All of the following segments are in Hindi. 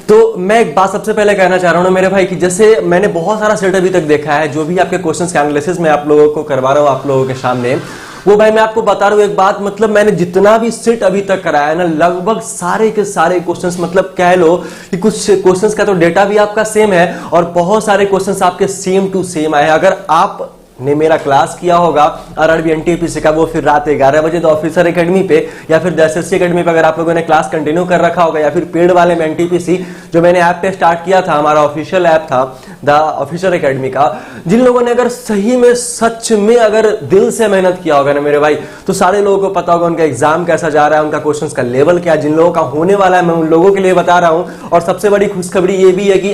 तो मैं एक बात सबसे पहले कहना चाह रहा हूं ना मेरे भाई कि जैसे मैंने बहुत सारा सेट अभी तक देखा है, जो भी आपके क्वेश्चंस के एनालिसिस मैं आप लोगों को करवा रहा हूं आप लोगों के सामने, वो भाई मैं आपको बता रहा हूं एक बात, मतलब मैंने जितना भी सेट अभी तक कराया है ना, लगभग सारे के सारे क्वेश्चंस, मतलब कह लो कि कुछ क्वेश्चंस का तो डेटा भी आपका सेम है और बहुत सारे क्वेश्चंस आपके सेम टू सेम आए हैं। अगर आप ने मेरा क्लास किया होगा आरआरबी एनटीपीसी का, वो फिर रात 11 बजे तो ऑफिसर एकेडमी पे या फिर एसएससी एकेडमी पे अगर आप लोगों ने क्लास कंटिन्यू कर रखा होगा, या फिर पेड वाले में एनटीपीसी जो मैंने ऐप पे स्टार्ट किया था, हमारा ऑफिशियल ऐप था द ऑफिसर एकेडमी का, जिन लोगों ने अगर सही में सच में अगर दिल से मेहनत किया होगा ना मेरे भाई, तो सारे लोगों को पता होगा उनका एग्जाम कैसा जा रहा है, उनका क्वेश्चन का लेवल क्या, जिन लोगों का होने वाला है मैं उन लोगों के लिए बता रहा हूं। और सबसे बड़ी खुशखबरी ये भी है कि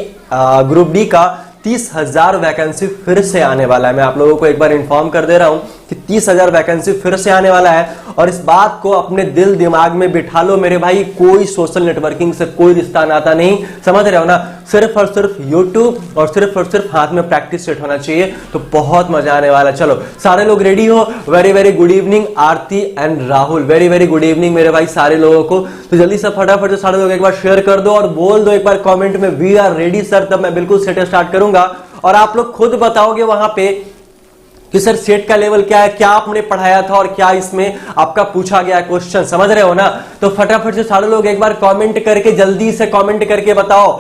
ग्रुप डी का 30,000 वैकेंसी फिर से आने वाला है। मैं आप लोगों को एक बार इन्फॉर्म कर दे रहा हूं कि 30,000 वैकेंसी फिर से आने वाला है, और इस बात को अपने दिल दिमाग में बिठा लो मेरे भाई, कोई सोशल नेटवर्किंग से कोई रिश्ता नाता नहीं, समझ रहे हो ना, सिर्फ और सिर्फ यूट्यूब और सिर्फ हाथ में प्रैक्टिस सेट होना चाहिए, तो बहुत मजा आने वाला है। चलो सारे लोग रेडी हो? Very very good evening Aarti and Rahul, very very good evening मेरे भाई सारे लोगों को। तो जल्दी से फटाफट से सारे लोग एक बार शेयर कर दो और बोल दो एक बार कमेंट में वी आर रेडी सर, तब मैं बिल्कुल सेट स्टार्ट करूंगा और आप लोग खुद बताओगे वहां पे कि सर सेट का लेवल क्या है, क्या आपने पढ़ाया था और क्या इसमें आपका पूछा गया क्वेश्चन, समझ रहे हो ना। तो फटाफट से सारे लोग एक बार कमेंट करके, जल्दी से कमेंट करके बताओ,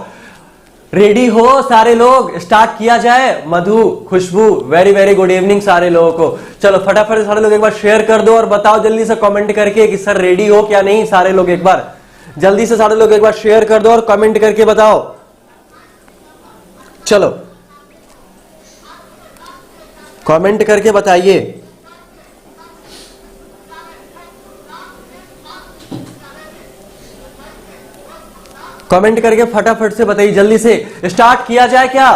रेडी हो सारे लोग, स्टार्ट किया जाए। मधु, खुशबू, वेरी वेरी गुड इवनिंग सारे लोगों को। चलो फटाफट से सारे लोग एक बार शेयर कर दो और बताओ जल्दी से कमेंट करके कि सर रेडी हो क्या नहीं। सारे लोग एक बार जल्दी से सारे लोग एक बार शेयर कर दो और कमेंट करके बताओ। चलो कमेंट करके बताइए। कमेंट करके फटाफट से बताइए, जल्दी से स्टार्ट किया जाए क्या?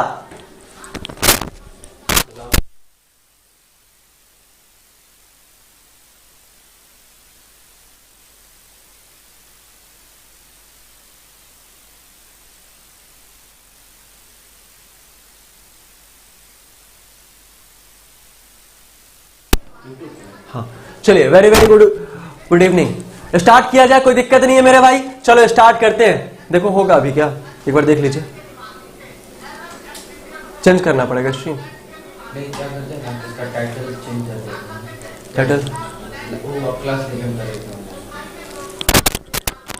हाँ चलिए, very very good evening. Start किया जाए, कोई दिक्कत नहीं है मेरे भाई। चलो स्टार्ट करते हैं। देखो होगा अभी क्या, एक बार देख लीजिए। चेंज करना पड़ेगा स्ट्रीम, नहीं क्या करते हैं इसका टाइटल चेंज कर देते हैं। टाइटल वो क्लास नेम करेगा।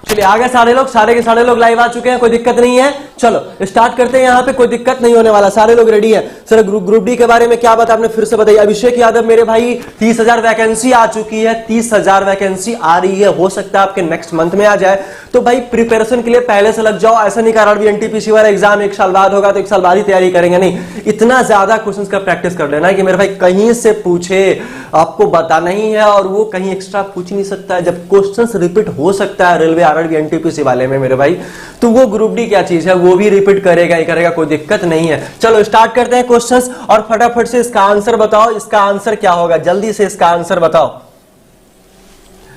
चलिए आ गए सारे लोग, सारे के सारे लोग लाइव आ चुके हैं, कोई दिक्कत नहीं है। चलो स्टार्ट करते हैं, यहाँ पे कोई दिक्कत नहीं होने वाला, सारे लोग रेडी हैं। सर ग्रुप डी के बारे में क्या बात आपने फिर से बताइए। अभिषेक यादव मेरे भाई 30,000 वैकेंसी आ चुकी है, 30,000 वैकेंसी आ रही है, हो सकता है आपके नेक्स्ट मंथ में आ जाए। तो भाई प्रिपरेशन के लिए पहले से लग जाओ। ऐसा नहीं कह रहा एनटीपीसी वाला एग्जाम एक साल बाद होगा तो एक साल बाद ही तैयारी करेंगे, नहीं, इतना ज्यादा क्वेश्चंस का प्रैक्टिस कर लेना है कि मेरे भाई कहीं से पूछे आपको बताना ही है, और वो कहीं एक्स्ट्रा पूछ नहीं सकता है। जब क्वेश्चंस रिपीट हो सकता है रेलवे आरआरबी एनटीपीसी वाले में मेरे भाई, तो वो ग्रुप डी क्या चीज है, वो भी रिपीट करेगा ही करेगा, कोई दिक्कत नहीं है। चलो स्टार्ट करते हैं क्वेश्चंस, और फटाफट से इसका आंसर बताओ। इसका आंसर क्या होगा, जल्दी से इसका आंसर बताओ,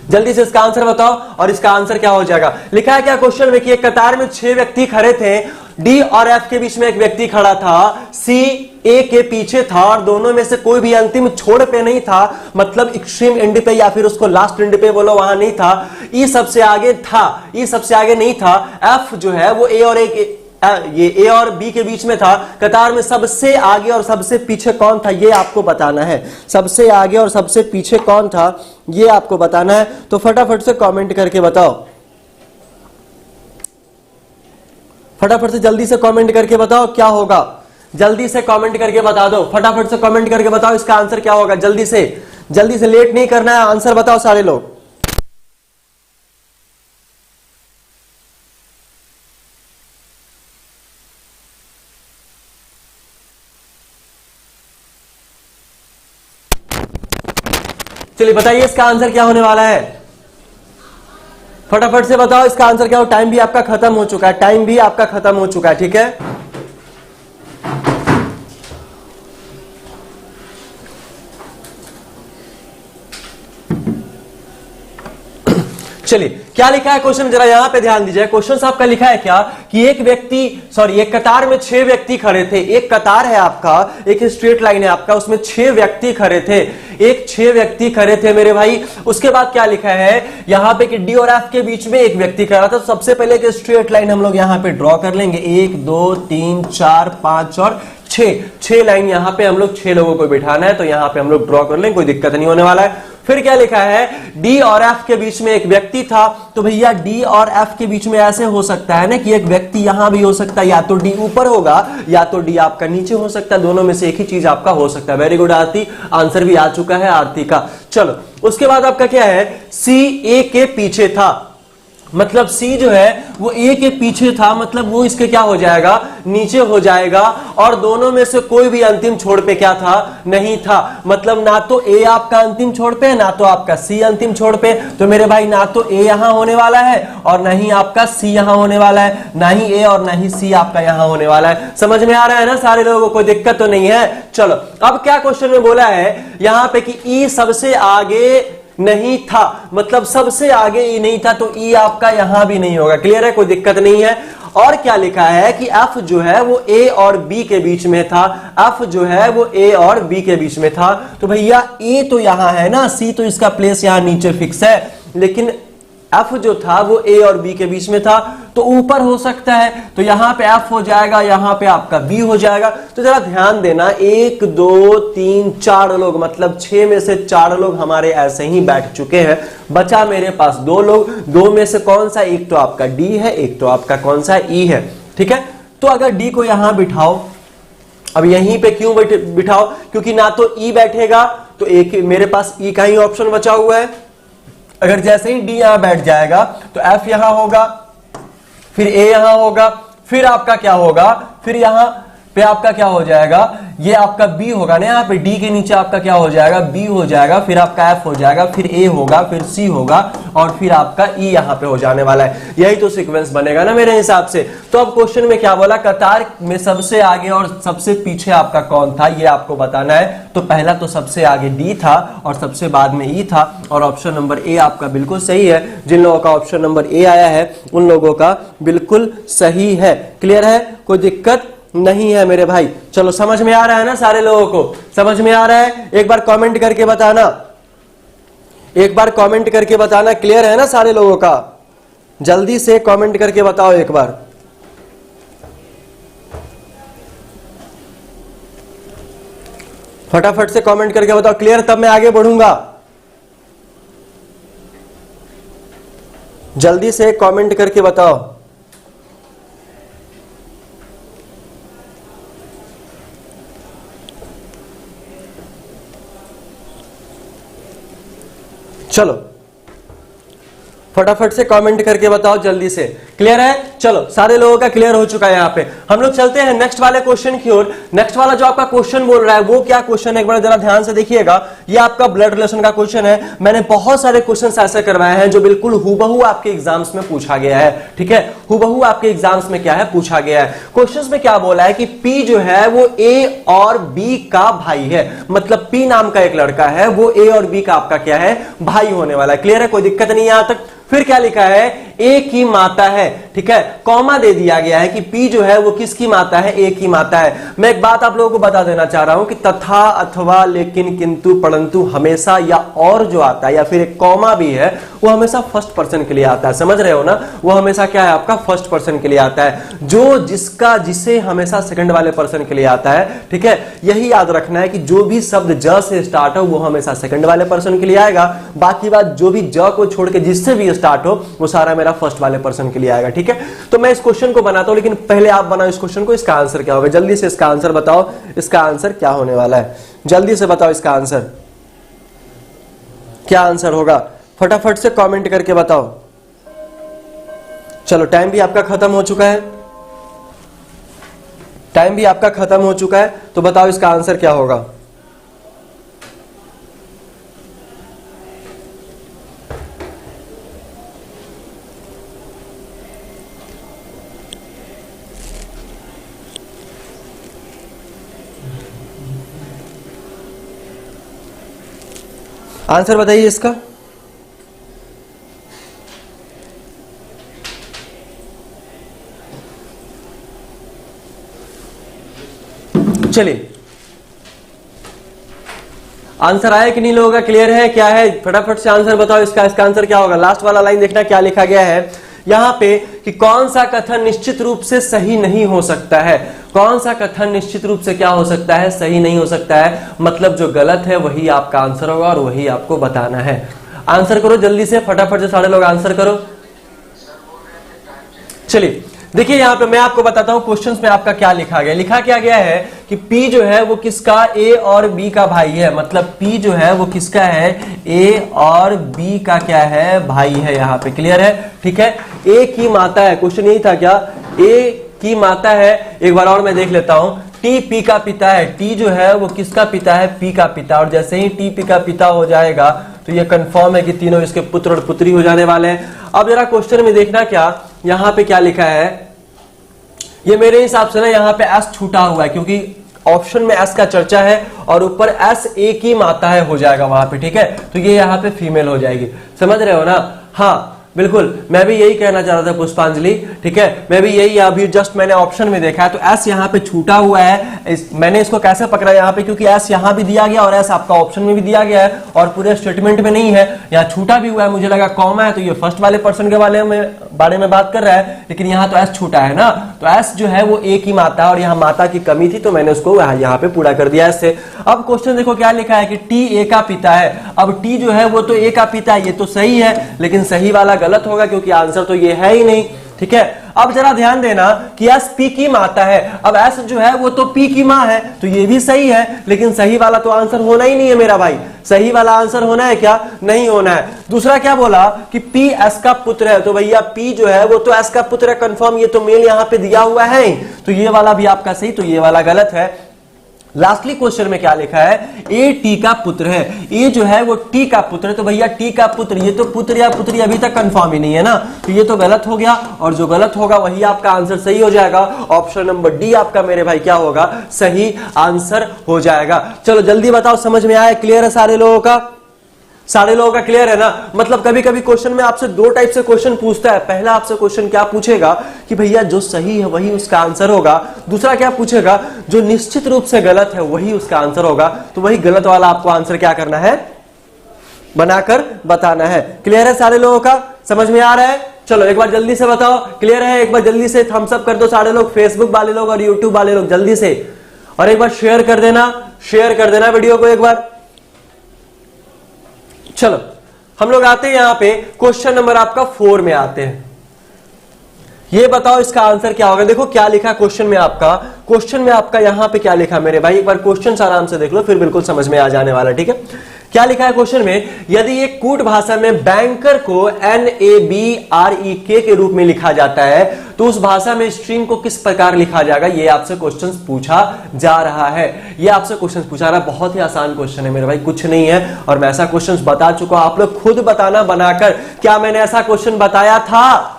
जल्दी से इसका आंसर बताओ। और इसका आंसर क्या हो जाएगा, लिखा है क्या क्वेश्चन में कि एक कतार में 6 व्यक्ति खड़े थे, डी और एफ के बीच में एक व्यक्ति खड़ा था, सी ए के पीछे था, और दोनों में से कोई भी अंतिम छोर पे नहीं था, मतलब एक्सट्रीम एंड पे या फिर उसको लास्ट एंड पे बोलो वहां नहीं था। ई सबसे आगे था, ई सबसे आगे नहीं था। एफ जो है वो ए और ये ए और बी के बीच में था। कतार में सबसे आगे और सबसे पीछे कौन था, ये आपको बताना है। सबसे आगे और सबसे पीछे कौन था, ये आपको बताना है। तो फटाफट से कमेंट करके बताओ, फटाफट से जल्दी से कमेंट करके बताओ क्या होगा। जल्दी से कमेंट करके बता दो, फटाफट से कमेंट करके बताओ इसका आंसर क्या होगा। जल्दी से लेट नहीं करना है, आंसर बताओ सारे लोग। चलिए बताइए इसका आंसर क्या होने वाला है, फटाफट से बताओ इसका आंसर क्या हो। टाइम भी आपका खत्म हो चुका है, टाइम भी आपका खत्म हो चुका है, ठीक है। चलिए क्या लिखा है क्वेश्चन, जरा यहां पे ध्यान दीजिए। क्वेश्चन आपका लिखा है क्या कि एक कतार में 6 व्यक्ति खड़े थे। एक कतार है आपका, एक स्ट्रेट लाइन है आपका, उसमें 6 व्यक्ति खड़े थे। 6 व्यक्ति खड़े थे मेरे भाई। उसके बाद क्या लिखा है यहां पे कि डी और एफ के बीच में एक व्यक्ति खड़ा था। तो सबसे पहले एक स्ट्रेट लाइन हम लोग यहां पे ड्रॉ कर लेंगे। 1 2 3 4 5 और 6 लाइन यहां पे हम लोग 6 लोगों को बिठाना है, तो यहां पे हम लोग ड्रॉ कर लेंगे, कोई दिक्कत नहीं होने वाला है। फिर क्या लिखा है डी और एफ के बीच में एक व्यक्ति था। तो भैया डी और एफ के बीच में ऐसे हो सकता है ना कि एक व्यक्ति यहां भी हो सकता है, या तो डी ऊपर होगा या तो डी आपका नीचे हो सकता है, दोनों में से एक ही चीज आपका हो सकता है। वेरी गुड आरती, आंसर भी आ चुका है आरती का। चलो उसके बाद आपका क्या है, सी ए के पीछे था, मतलब सी जो है वो ए के पीछे था, मतलब वो इसके क्या हो जाएगा, नीचे हो जाएगा। और दोनों में से कोई भी अंतिम छोर पे क्या था, नहीं था। मतलब ना तो ए आपका अंतिम छोर पे है, ना तो आपका सी अंतिम छोर पे। तो मेरे भाई ना तो ए यहां होने वाला है और ना ही आपका सी यहां होने वाला है, ना ही ए और ना ही सी आपका यहां होने वाला है। समझ में आ रहा है ना सारे लोगों को, कोई दिक्कत तो नहीं है। चलो अब क्या क्वेश्चन में बोला है यहां पे कि ई सबसे आगे नहीं था, मतलब सबसे आगे ई नहीं था, तो ई आपका यहां भी नहीं होगा। क्लियर है, कोई दिक्कत नहीं है। और क्या लिखा है कि एफ जो है वो ए और बी के बीच में था। एफ जो है वो ए और बी के बीच में था। तो भैया ए तो यहां है ना, सी तो इसका प्लेस यहां नीचे फिक्स है, लेकिन एफ जो था वो ए और बी के बीच में था, तो ऊपर हो सकता है। तो यहां पे एफ हो जाएगा, यहां पे आपका बी हो जाएगा। तो जरा ध्यान देना, 1 2 3 4 लोग, मतलब 6 में से 4 लोग हमारे ऐसे ही बैठ चुके हैं। बचा मेरे पास 2 लोग, 2 में से कौन सा, एक तो आपका डी है, एक तो आपका कौन सा ई है। ठीक है, तो अगर डी को यहां बिठाओ, अब यहीं पे क्यों बिठाओ, क्योंकि ना तो ई बैठेगा, तो एक मेरे पास ई का ही ऑप्शन बचा हुआ है। अगर जैसे ही डी यहां बैठ जाएगा तो एफ यहां होगा, फिर ए यहां होगा, फिर आपका क्या होगा, फिर यहां पे आपका क्या हो जाएगा, ये आपका बी होगा ना, यहाँ पे डी के नीचे आपका क्या हो जाएगा, बी हो जाएगा, फिर आपका एफ हो जाएगा, फिर ए होगा, फिर सी होगा और फिर आपका ई यहाँ पे हो जाने वाला है। यही तो सीक्वेंस बनेगा ना मेरे हिसाब से। तो अब क्वेश्चन में क्या बोला, कतार में सबसे आगे और सबसे पीछे आपका कौन था, ये आपको बताना है। तो पहला तो सबसे आगे डी था और सबसे बाद में ई था, और ऑप्शन नंबर ए आपका बिल्कुल सही है। जिन लोगों का ऑप्शन नंबर ए आया है उन लोगों का बिल्कुल सही है। क्लियर है, कोई दिक्कत नहीं है मेरे भाई। चलो समझ में आ रहा है ना सारे लोगों को, समझ में आ रहा है, एक बार कमेंट करके बताना, एक बार कमेंट करके बताना। क्लियर है ना सारे लोगों का, जल्दी से कमेंट करके बताओ एक बार। फटाफट से कमेंट करके बताओ क्लियर, तब मैं आगे बढ़ूंगा। जल्दी से कमेंट करके बताओ। चलो फटाफट से कमेंट करके बताओ जल्दी से। क्लियर है, चलो सारे लोगों का क्लियर हो चुका है। यहाँ पे हम लोग चलते हैं नेक्स्ट वाले क्वेश्चन की ओर। नेक्स्ट वाला जो आपका क्वेश्चन बोल रहा है वो क्या क्वेश्चन है, एक बार जरा ध्यान से देखिएगा। ये आपका ब्लड रिलेशन का क्वेश्चन है। मैंने बहुत सारे क्वेश्चन ऐसे करवाए हैं जो बिल्कुल हूबहू आपके एग्जाम्स में पूछा गया है। ठीक है, हूबहू आपके एग्जाम्स में क्या है, पूछा गया है। क्वेश्चन में क्या बोला है कि पी जो है वो ए और बी का भाई है, मतलब पी नाम का एक लड़का है, वो ए और बी का आपका क्या है, भाई होने वाला है। क्लियर है, कोई दिक्कत नहीं है यहां तक। फिर क्या लिखा है, ए की माता है। ठीक है, कॉमा दे दिया गया है कि पी जो है वो किसकी माता है, ए की माता है। मैं एक बात आप लोगों को बता देना चाह रहा हूं कि तथा, अथवा, लेकिन, किंतु, परंतु हमेशा या और जो आता है या फिर एक कॉमा भी है वो हमेशा फर्स्ट पर्सन के लिए आता है। समझ रहे हो ना, वो हमेशा क्या है आपका, फर्स्ट पर्सन के लिए आता है। जो जिसे हमेशा सेकंड वाले पर्सन के लिए आता है। ठीक है, यही याद रखना है कि जो भी शब्द ज से स्टार्ट हो वो हमेशा सेकंड वाले पर्सन के लिए आएगा। बाकी बात जो भी ज को छोड़ के जिससे भी स्टार्ट हो वो सारा मेरा फर्स्ट वाले पर्सन के लिए आएगा। ठीक है, तो मैं इस क्वेश्चन को बनाता हूं, लेकिन पहले आप बनाओ इस क्वेश्चन को। इसका आंसर क्या होगा, जल्दी से इसका आंसर बताओ। इसका आंसर क्या होने वाला है, जल्दी से बताओ इसका आंसर क्या आंसर होगा, फटाफट से कमेंट करके बताओ। चलो टाइम भी आपका खत्म हो चुका है, टाइम भी आपका खत्म हो चुका है, तो बताओ इसका आंसर क्या होगा। आंसर बताइए इसका। चलिए आंसर आया कि नहीं लोगों का क्लियर है, क्या है, फटाफट से आंसर बताओ इसका आंसर क्या होगा। लास्ट वाला लाइन देखना क्या लिखा गया है यहां पे कि कौन सा कथन निश्चित रूप से सही नहीं हो सकता है। कौन सा कथन निश्चित रूप से क्या हो सकता है, सही नहीं हो सकता है, मतलब जो गलत है वही आपका आंसर होगा और वही आपको बताना है। आंसर करो जल्दी से, फटाफट से सारे लोग आंसर करो। चलिए देखिए यहां पे मैं आपको बताता हूं क्वेश्चंस में आपका क्या लिखा गया। लिखा क्या गया है कि P जो है वो किसका, A और B का भाई है। मतलब P जो है वो किसका है, A और B का क्या है, भाई है। यहां पे क्लियर है, ठीक है। A की माता है, क्वेश्चन यही था क्या, A की माता है। एक बार और मैं देख लेता हूं, T P का पिता है। T जो है वो किसका पिता है, P का पिता। और जैसे ही T P का पिता हो जाएगा तो ये कंफर्म है कि तीनों इसके पुत्र और पुत्री हो जाने वाले हैं। अब जरा क्वेश्चन में देखना क्या यहां पे क्या लिखा है। ये मेरे हिसाब से ना यहाँ पे S छूटा हुआ है क्योंकि ऑप्शन में S का चर्चा है और ऊपर S A की माता है हो जाएगा वहां पे, ठीक है। तो ये यहाँ पे फीमेल हो जाएगी, समझ रहे हो ना। हाँ बिल्कुल, मैं भी यही कहना चाह रहा था पुष्पांजलि, ठीक है। मैं भी यही अभी जस्ट मैंने ऑप्शन में देखा है तो S यहाँ पे छूटा हुआ है। मैंने इसको कैसे पकड़ा यहाँ पे, क्योंकि S यहाँ भी दिया गया और S आपका ऑप्शन में भी दिया गया है और पूरे स्टेटमेंट में नहीं है, यहाँ छूटा भी हुआ है। मुझे लगा कॉमा है तो ये फर्स्ट वाले पर्सन के बारे में बात कर रहा है, लेकिन यहाँ तो S छूटा है ना। तो S जो है वो A की माता है और यहाँ माता की कमी थी तो मैंने उसको यहाँ पे पूरा कर दिया इससे। अब क्वेश्चन देखो क्या लिखा है कि T A का पिता है। अब T जो है वो तो A का पिता है, ये तो सही है, लेकिन सही वाला गलत होगा क्योंकि आंसर तो ये है ही नहीं, ठीक है। अब जरा ध्यान देना कि S P की माता है। अब S जो है वो तो P की मां है तो ये भी सही है, लेकिन सही वाला तो आंसर होना ही नहीं है मेरा भाई। सही वाला आंसर होना है क्या, नहीं होना है। दूसरा क्या बोला कि P S का पुत्र है, तो भैया P जो है वो तो S का पुत्र है कंफर्म, ये तो मेल यहाँ पे दिया हुआ है, तो ये वाला भी आपका सही, तो ये वाला गलत है। लास्टली क्वेश्चन में क्या लिखा है, ए टी का पुत्र है। ए जो है वो टी का पुत्र है, तो भैया टी का पुत्र, ये तो पुत्र या पुत्री अभी तक कंफर्म ही नहीं है ना, तो ये तो गलत हो गया और जो गलत होगा वही आपका आंसर सही हो जाएगा। ऑप्शन नंबर डी आपका मेरे भाई क्या होगा, सही आंसर हो जाएगा। चलो जल्दी बताओ, समझ में आया, क्लियर है सारे लोगों का, सारे लोगों का क्लियर है ना। मतलब कभी कभी क्वेश्चन में आपसे दो टाइप से क्वेश्चन पूछता है। पहला आपसे क्वेश्चन क्या पूछेगा कि भैया जो सही है वही उसका आंसर होगा। दूसरा क्या पूछेगा, जो निश्चित रूप से गलत है वही उसका आंसर होगा। तो वही गलत वाला आपको आंसर क्या करना है, बनाकर बताना है। क्लियर है सारे लोगों का, समझ में आ रहा है। चलो एक बार जल्दी से बताओ, क्लियर है, एक बार जल्दी से थम्स अप कर दो सारे लोग, फेसबुक वाले लोग और यूट्यूब वाले लोग जल्दी से, और एक बार शेयर कर देना, शेयर कर देना वीडियो को एक बार। चलो हम लोग आते हैं यहां पे क्वेश्चन नंबर आपका 4 में आते हैं। ये बताओ इसका आंसर क्या होगा। देखो क्या लिखा क्वेश्चन में आपका, क्वेश्चन में आपका यहां पे क्या लिखा मेरे भाई, एक बार क्वेश्चन आराम से देख लो फिर बिल्कुल समझ में आ जाने वाला, ठीक है। क्या लिखा है क्वेश्चन में, यदि एक कूट भाषा में बैंकर को NABREK के रूप में लिखा जाता है तो उस भाषा में स्ट्रिंग को किस प्रकार लिखा जाएगा। ये आपसे क्वेश्चन पूछा जा रहा है, ये आपसे क्वेश्चन पूछा रहा है। बहुत ही आसान क्वेश्चन है मेरे भाई, कुछ नहीं है, और मैं ऐसा क्वेश्चन बता चुका हूं। आप लोग खुद बताना बनाकर, क्या मैंने ऐसा क्वेश्चन बताया था।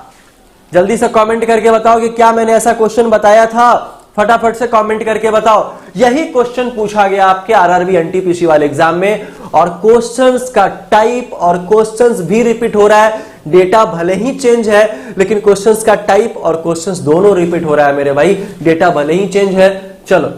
जल्दी से कमेंट करके बताओ कि क्या मैंने ऐसा क्वेश्चन बताया था, फटाफट से कमेंट करके बताओ। यही क्वेश्चन पूछा गया आपके RRB NTPC वाले एग्जाम में, और क्वेश्चंस का टाइप और क्वेश्चंस भी रिपीट हो रहा है। डेटा भले ही चेंज है लेकिन क्वेश्चंस का टाइप और क्वेश्चंस दोनों रिपीट हो रहा है मेरे भाई, डेटा भले ही चेंज है। चलो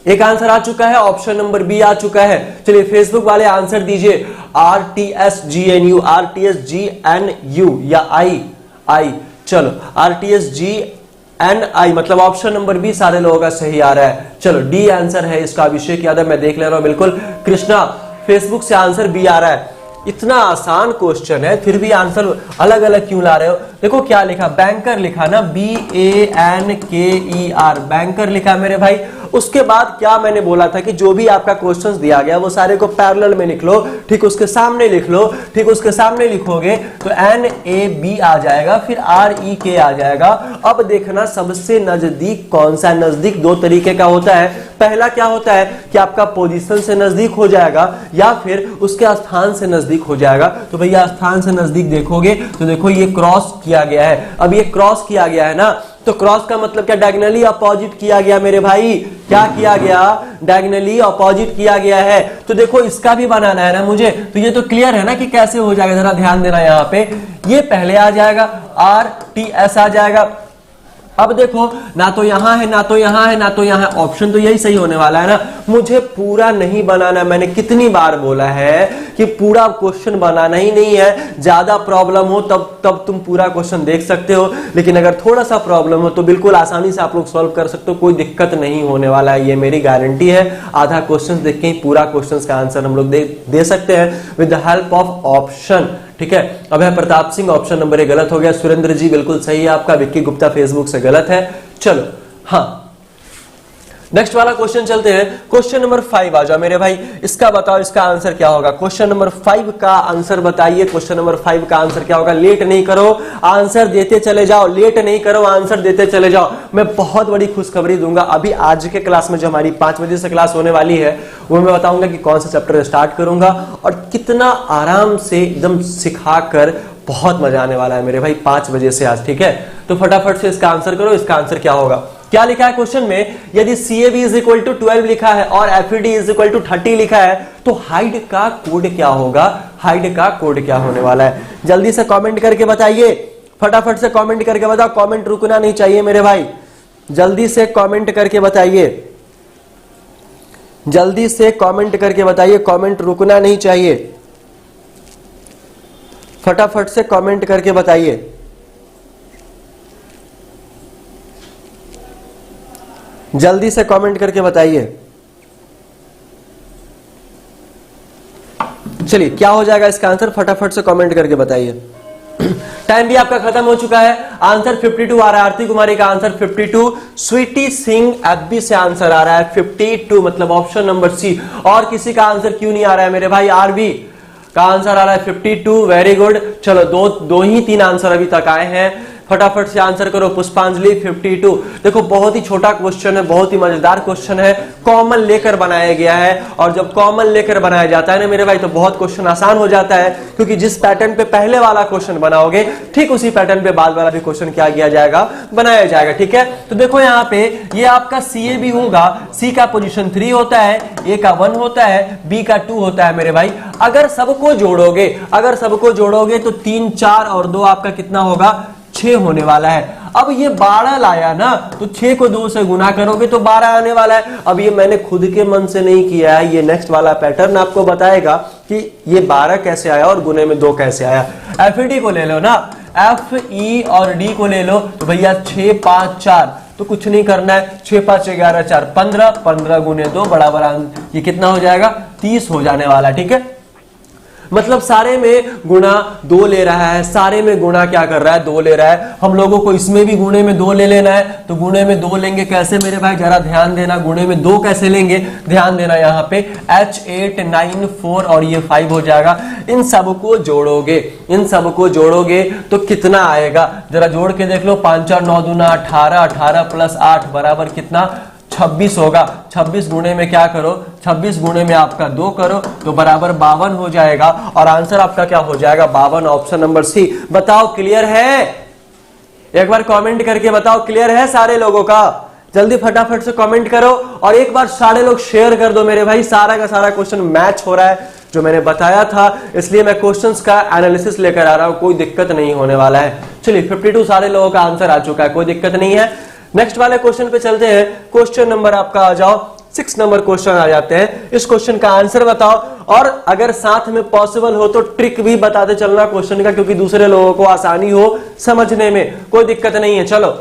एक आंसर आ चुका है, ऑप्शन नंबर बी आ चुका है। चलिए फेसबुक वाले आंसर दीजिए, RTSGNU, RTSGNU या आई, चलो RTSGNI, मतलब ऑप्शन नंबर बी सारे लोगों का सही आ रहा है। चलो डी आंसर है इसका, अभिषेक यादव मैं देख ले रहा हूं, बिल्कुल। कृष्णा फेसबुक से आंसर बी आ रहा है। इतना आसान क्वेश्चन है फिर भी आंसर अलग अलग क्यों ला रहे हो। देखो क्या लिखा, बैंकर लिखा ना, BANKER, बैंकर लिखा मेरे भाई। उसके बाद क्या मैंने बोला था कि जो भी आपका क्वेश्चंस दिया गया वो सारे को पैरेलल में लिख लो, ठीक उसके सामने लिख लो, ठीक उसके सामने लिखोगे तो NAB आ जाएगा, फिर REK आ जाएगा। अब देखना सबसे नजदीक कौन सा, नजदीक दो तरीके का होता है। पहला क्या होता है कि आपका पोजीशन से नजदीक हो जाएगा या फिर उसके स्थान से नजदीक हो जाएगा। तो भैया स्थान से नजदीक देखोगे तो देखो ये क्रॉस किया गया है। अब ये क्रॉस किया गया है ना, तो क्रॉस का मतलब क्या, डायगोनली अपोजिट किया गया मेरे भाई। क्या किया गया, डायगोनली अपोजिट किया गया है। तो देखो इसका भी बनाना है ना मुझे, तो ये तो क्लियर है ना कि कैसे हो जाएगा। जरा ध्यान देना, यहाँ पे ये पहले आ जाएगा, RTS आ जाएगा, अब देखो, ना तो यहां है, ना तो यहां है, ना तो यहां है, ऑप्शन तो यही सही होने वाला है ना। मुझे पूरा नहीं बनाना, मैंने कितनी बार बोला है कि पूरा क्वेश्चन बनाना ही नहीं है। ज्यादा प्रॉब्लम हो तब तुम पूरा क्वेश्चन देख सकते हो, लेकिन अगर थोड़ा सा प्रॉब्लम हो तो बिल्कुल आसानी से आप लोग सॉल्व कर सकते हो, कोई दिक्कत नहीं होने वाला है, ये मेरी गारंटी है। आधा क्वेश्चन देख के ही पूरा क्वेश्चन का आंसर हम लोग दे सकते हैं with the help of option. ठीक है, अब है प्रताप सिंह, ऑप्शन नंबर 1 गलत हो गया। सुरेंद्र जी बिल्कुल सही है आपका, विक्की गुप्ता फेसबुक से गलत है। चलो हाँ, नेक्स्ट वाला क्वेश्चन चलते हैं। क्वेश्चन नंबर 5 आ जाओ मेरे भाई, इसका बताओ इसका आंसर क्या होगा। क्वेश्चन नंबर 5 का आंसर बताइए। क्वेश्चन नंबर 5 का आंसर क्या होगा? लेट नहीं करो, आंसर देते चले जाओ, लेट नहीं करो, आंसर देते चले जाओ। मैं बहुत बड़ी खुशखबरी दूंगा अभी आज के क्लास में, जो हमारी 5 बजे से क्लास होने वाली है, वो मैं बताऊंगा कि कौन सा चैप्टर स्टार्ट करूंगा और कितना आराम से एकदम सिखाकर, बहुत मजा आने वाला है मेरे भाई 5 बजे से आज। ठीक है, तो फटाफट से इसका आंसर करो। इसका आंसर क्या होगा? क्या लिखा है क्वेश्चन में? यदि CAB इज इक्वल टू 12 लिखा है और FED इज इक्वल टू 30 लिखा है तो हाइड का कोड क्या होगा? हाइड का कोड क्या होने वाला है? जल्दी से कमेंट करके बताइए, फटाफट से कमेंट करके बताओ, कमेंट रुकना नहीं चाहिए मेरे भाई, जल्दी से कमेंट करके बताइए, जल्दी से कमेंट करके बताइए, कमेंट रुकना नहीं चाहिए, फटाफट से कमेंट करके बताइए। जल्दी से कमेंट करके बताइए। चलिए, क्या हो जाएगा इसका आंसर? फटाफट से कमेंट करके बताइए। टाइम भी आपका खत्म हो चुका है। आंसर 52 आ रहा है, आरती कुमारी का आंसर 52। स्वीटी सिंह FB से आंसर आ रहा है 52, मतलब ऑप्शन नंबर सी। और किसी का आंसर क्यों नहीं आ रहा है मेरे भाई? RB का आंसर आ रहा है 52, वेरी गुड। चलो, दो ही 3 आंसर अभी तक आए हैं, फटाफट से आंसर करो। पुष्पांजलि 52। देखो, बहुत ही छोटा क्वेश्चन है, बहुत ही मजेदार क्वेश्चन है, कॉमन लेकर बनाया गया है। और जब कॉमन लेकर बनाया जाता है ना मेरे भाई, तो बहुत क्वेश्चन आसान हो जाता है, क्योंकि जिस पैटर्न पे पहले वाला क्वेश्चन बनाओगे, ठीक उसी पैटर्न पे बाद वाला भी क्वेश्चन क्या किया जाएगा? बनाया जाएगा। ठीक है, तो देखो यहाँ पे ये आपका CAB होगा, C का पोजीशन 3 होता है, A का 1 होता है, B का 2 होता है मेरे भाई। अगर सबको जोड़ोगे तो 3, 4 और 2 आपका कितना होगा? 6 होने वाला है। अब ये 12 लाया ना, तो 6 को 2 से गुना करोगे तो 12 आने वाला है। अब ये मैंने खुद के मन से नहीं किया है, ये नेक्स्ट वाला पैटर्न आपको बताएगा कि ये 12 कैसे आया और गुने में 2 कैसे आया। FED को ले लो ना, FE और D को ले लो, तो भैया 6, 5, 4, तो कुछ नहीं करना है, 6, 5, 11, 4, 15, 15 गुने 2 बराबर ये कितना हो जाएगा? 30 हो जाने वाला। ठीक है, मतलब सारे में गुणा 2 ले रहा है, सारे में गुणा क्या कर रहा है? 2 ले रहा है। हम लोगों को इसमें भी गुणे में 2 ले लेना है, तो गुणे में 2 लेंगे कैसे मेरे भाई? जरा ध्यान देना, गुणे में 2 कैसे लेंगे? ध्यान देना, यहाँ पे H8, 9, 4 और ये 5 हो जाएगा। इन सबको जोड़ोगे तो कितना आएगा? जरा जोड़ के देख लो, 5, 4, 9, 2, 18, 18 प्लस 8 बराबर कितना? 26 होगा। 26 गुणे में क्या करो? 26 गुणे में आपका 2 करो तो बराबर 52 हो जाएगा। और आंसर आपका क्या हो जाएगा? 52, ऑप्शन नंबर सी। बताओ, क्लियर है? एक बार कमेंट करके बताओ, क्लियर है सारे लोगों का? जल्दी फटाफट से कमेंट करो और एक बार सारे लोग शेयर कर दो मेरे भाई। सारा का सारा क्वेश्चन मैच हो रहा है जो मैंने बताया था, इसलिए मैं क्वेश्चंस का एनालिसिस लेकर आ रहा हूं, कोई दिक्कत नहीं होने वाला है। चलिए, 52 सारे लोगों का आंसर आ चुका है, कोई दिक्कत नहीं है। नेक्स्ट वाले क्वेश्चन पे चलते हैं। क्वेश्चन नंबर आपका आ जाओ 6 नंबर क्वेश्चन आ जाते हैं। इस क्वेश्चन का आंसर बताओ और अगर साथ में पॉसिबल हो तो ट्रिक भी बताते चलना क्वेश्चन का, क्योंकि दूसरे लोगों को आसानी हो समझने में, कोई दिक्कत नहीं है। चलो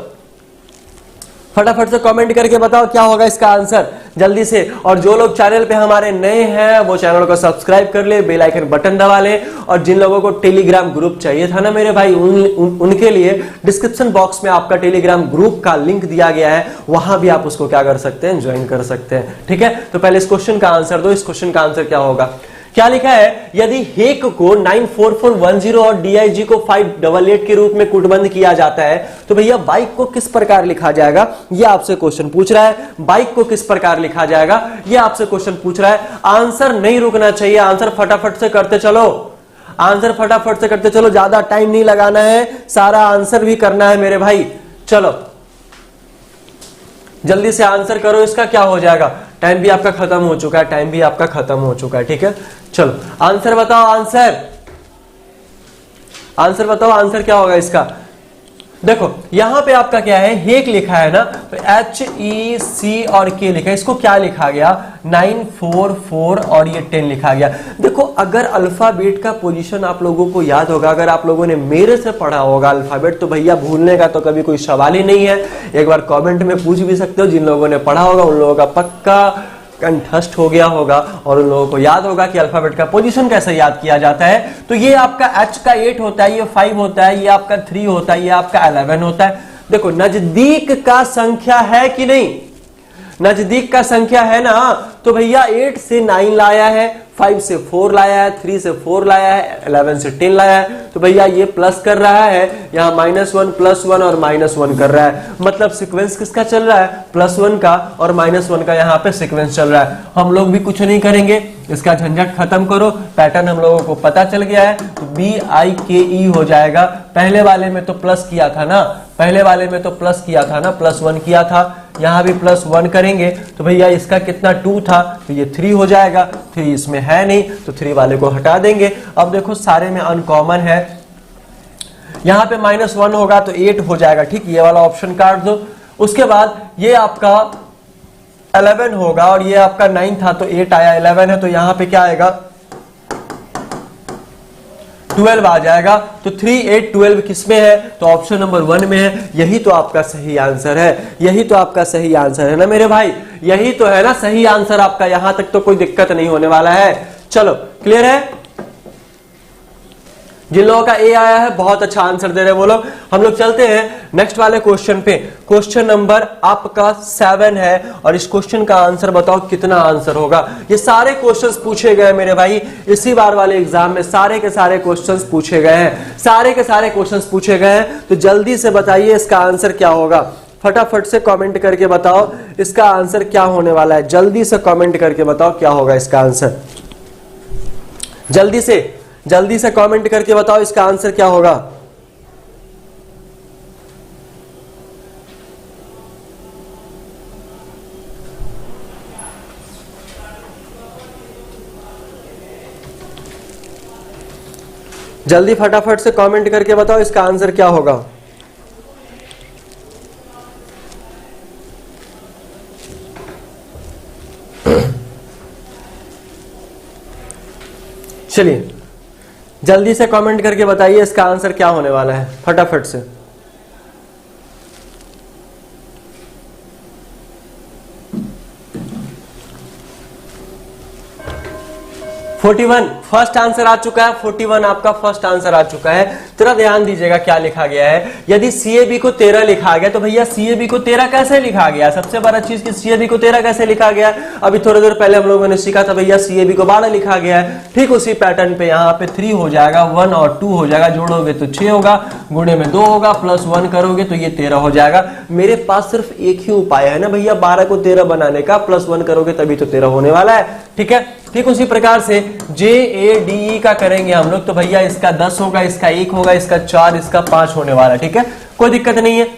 फटाफट से कमेंट करके बताओ क्या होगा इसका आंसर, जल्दी से। और जो लोग चैनल पे हमारे नए हैं वो चैनल को सब्सक्राइब कर ले, बेल आइकन बटन दबा ले। और जिन लोगों को टेलीग्राम ग्रुप चाहिए था ना मेरे भाई, उनके लिए डिस्क्रिप्शन बॉक्स में आपका टेलीग्राम ग्रुप का लिंक दिया गया है, वहां भी आप उसको क्या कर सकते हैं? ज्वाइन कर सकते हैं। ठीक है, तो पहले इस क्वेश्चन का आंसर दो। इस क्वेश्चन का आंसर क्या होगा? क्या लिखा है? यदि हेक को 94410 और DIG को 588 के रूप में कूटबंध किया जाता है तो भैया बाइक को किस प्रकार लिखा जाएगा? ये आपसे क्वेश्चन पूछ रहा है। बाइक को किस प्रकार लिखा जाएगा, ये आपसे क्वेश्चन पूछ रहा है। आंसर नहीं रुकना चाहिए, आंसर फटाफट से करते चलो, आंसर फटाफट से करते चलो, ज्यादा टाइम नहीं लगाना है, सारा आंसर भी करना है मेरे भाई। चलो जल्दी से आंसर करो, इसका क्या हो जाएगा? टाइम भी आपका खत्म हो चुका है, टाइम भी आपका खत्म हो चुका है। ठीक है, चलो आंसर बताओ, आंसर बताओ, आंसर क्या होगा इसका? देखो यहां पे आपका क्या है, हेक लिखा है ना, तो HEC और K लिखा है, इसको क्या लिखा गया 9 4 4 और ये 10 लिखा गया। देखो अगर अल्फाबेट का पोजीशन आप लोगों को याद होगा, अगर आप लोगों ने मेरे से पढ़ा होगा अल्फाबेट, तो भैया भूलने का तो कभी कोई सवाल ही नहीं है। एक बार कमेंट में पूछ भी सकते हो, जिन लोगों ने पढ़ा होगा उन लोगों का पक्का कंठस्थ हो गया होगा और उन लोगों को याद होगा कि अल्फाबेट का पोजीशन कैसे याद किया जाता है। तो ये आपका H का 8 होता है, ये 5 होता है, ये आपका 3 होता है, ये आपका 11 होता है। देखो नजदीक का संख्या है कि नहीं, नजदीक का संख्या है ना, तो भैया 8 से 9 लाया है, 5 से 4 लाया है, 3 से 4 लाया है, 11 से 10 लाया है, तो भैया ये प्लस कर रहा है, यहाँ -1 +1 और -1 कर रहा है। मतलब सीक्वेंस किसका चल रहा है, +1 का और -1 का यहाँ पे सीक्वेंस चल रहा है। हम लोग भी कुछ नहीं करेंगे, इसका झंझट खत्म करो, पैटर्न हम लोगों को पता चल गया है, तो BIKE हो जाएगा। पहले वाले में तो प्लस किया था ना, पहले वाले में तो प्लस किया था ना, +1 किया था, यहां भी +1 करेंगे तो भैया इसका कितना 2 था, तो ये 3 हो जाएगा। 3 इसमें है नहीं तो 3 वाले को हटा देंगे। अब देखो सारे में अनकॉमन है, यहां पे -1 होगा तो 8 हो जाएगा, ठीक, ये वाला ऑप्शन काट दो। उसके बाद ये आपका 11 होगा और ये आपका 9 था तो 8 आया, 11 है तो यहां पे क्या आएगा 12 आ जाएगा। तो 3 8 12 किसमें है, तो ऑप्शन नंबर 1 में है। यही तो आपका सही आंसर है, यही तो आपका सही आंसर है ना मेरे भाई, यही तो है ना सही आंसर आपका। यहां तक तो कोई दिक्कत नहीं होने वाला है। चलो क्लियर है, जिन लोगों का ए आया है बहुत अच्छा आंसर दे रहे हैं वो लोग। हम लोग चलते हैं नेक्स्ट वाले क्वेश्चन पे। क्वेश्चन नंबर आपका 7 है और इस क्वेश्चन का आंसर बताओ कितना आंसर होगा। ये सारे क्वेश्चंस पूछे गए मेरे भाई, इसी बार वाले एग्जाम में सारे के सारे क्वेश्चंस पूछे गए हैं, सारे के सारे क्वेश्चंस पूछे गए हैं। तो जल्दी से बताइए इसका आंसर क्या होगा, फटाफट से कमेंट करके बताओ इसका आंसर क्या होने वाला है। जल्दी से कमेंट करके बताओ क्या होगा इसका आंसर, जल्दी से कमेंट करके बताओ इसका आंसर क्या होगा। जल्दी फटाफट से कमेंट करके बताओ इसका आंसर क्या होगा। चलिए जल्दी से कमेंट करके बताइए इसका आंसर क्या होने वाला है, फटाफट से। फर्स्ट आंसर आ चुका है, 41 आपका फर्स्ट आंसर आ चुका है। तेरा ध्यान दीजिएगा क्या लिखा गया है। यदि CAB को 13 लिखा गया तो भैया CAB को 13 कैसे लिखा गया, सबसे बड़ा चीज कि CAB को 13 कैसे लिखा गया। अभी थोड़ी देर पहले हम लोगों ने सीखा था भैया CAB को 12 लिखा गया है। ठीक उसी पैटर्न पे यहाँ पे 3 हो जाएगा, 1 और 2 हो जाएगा, जोड़ोगे तो 6 होगा, गुणे में 2 होगा, +1 करोगे तो ये 13 हो जाएगा। मेरे पास सिर्फ एक ही उपाय है ना भैया 12 को 13 बनाने का, +1 करोगे तभी तो 13 होने वाला है। ठीक है, ठीक उसी प्रकार से JADE का करेंगे हम लोग, तो भैया इसका 10 होगा, इसका 1 होगा, इसका 4, इसका 5 होने वाला है। ठीक है, कोई दिक्कत नहीं है,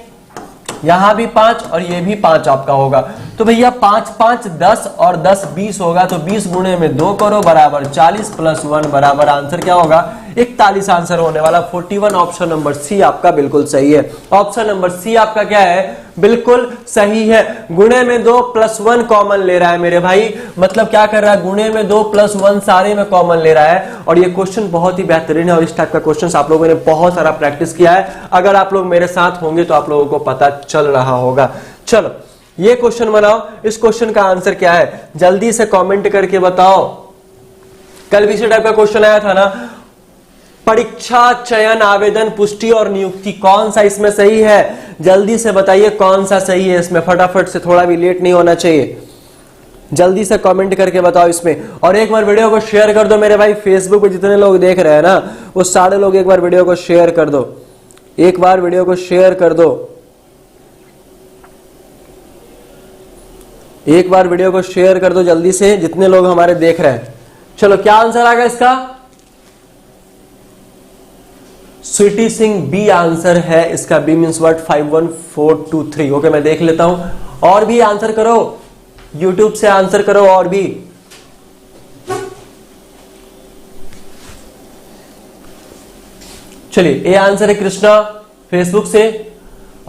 यहां भी 5 और ये भी 5 आपका होगा। तो भैया 5 5 10 और 10 20 होगा, तो 20 गुणे में 2 करो बराबर 40 +1 बराबर आंसर क्या होगा 41 आंसर होने वाला। 41 ऑप्शन नंबर सी आपका बिल्कुल सही है। ऑप्शन नंबर सी आपका क्या है, बिल्कुल सही है। गुणे में 2 +1 कॉमन ले रहा है मेरे भाई, मतलब क्या कर रहा है, गुणे में 2 +1 सारे में कॉमन ले रहा है। और ये क्वेश्चन बहुत ही बेहतरीन है और इस टाइप का क्वेश्चन आप लोगों ने बहुत सारा प्रैक्टिस किया है। अगर आप लोग मेरे साथ होंगे तो आप लोगों को पता चल रहा होगा। चलो ये क्वेश्चन बनाओ, इस क्वेश्चन का आंसर क्या है जल्दी से कमेंट करके बताओ। कल भी इसी टाइप का क्वेश्चन आया था ना, परीक्षा चयन आवेदन पुष्टि और नियुक्ति, कौन सा इसमें सही है, जल्दी से बताइए कौन सा सही है इसमें, फटाफट से, थोड़ा भी लेट नहीं होना चाहिए। जल्दी से कमेंट करके बताओ इसमें। और एक बार वीडियो को शेयर कर दो मेरे भाई, फेसबुक पे जितने लोग देख रहे हैं ना वो सारे लोग एक बार वीडियो को शेयर कर दो, एक बार वीडियो को शेयर कर दो, एक बार वीडियो को शेयर कर दो जल्दी से, जितने लोग हमारे देख रहे हैं। चलो क्या आंसर आ गया इसका, स्वीटी सिंह बी आंसर है इसका। B means what, 51423। ओके मैं देख लेता हूं, और भी आंसर करो, यूट्यूब से आंसर करो और भी। चलिए ए आंसर है कृष्णा फेसबुक से,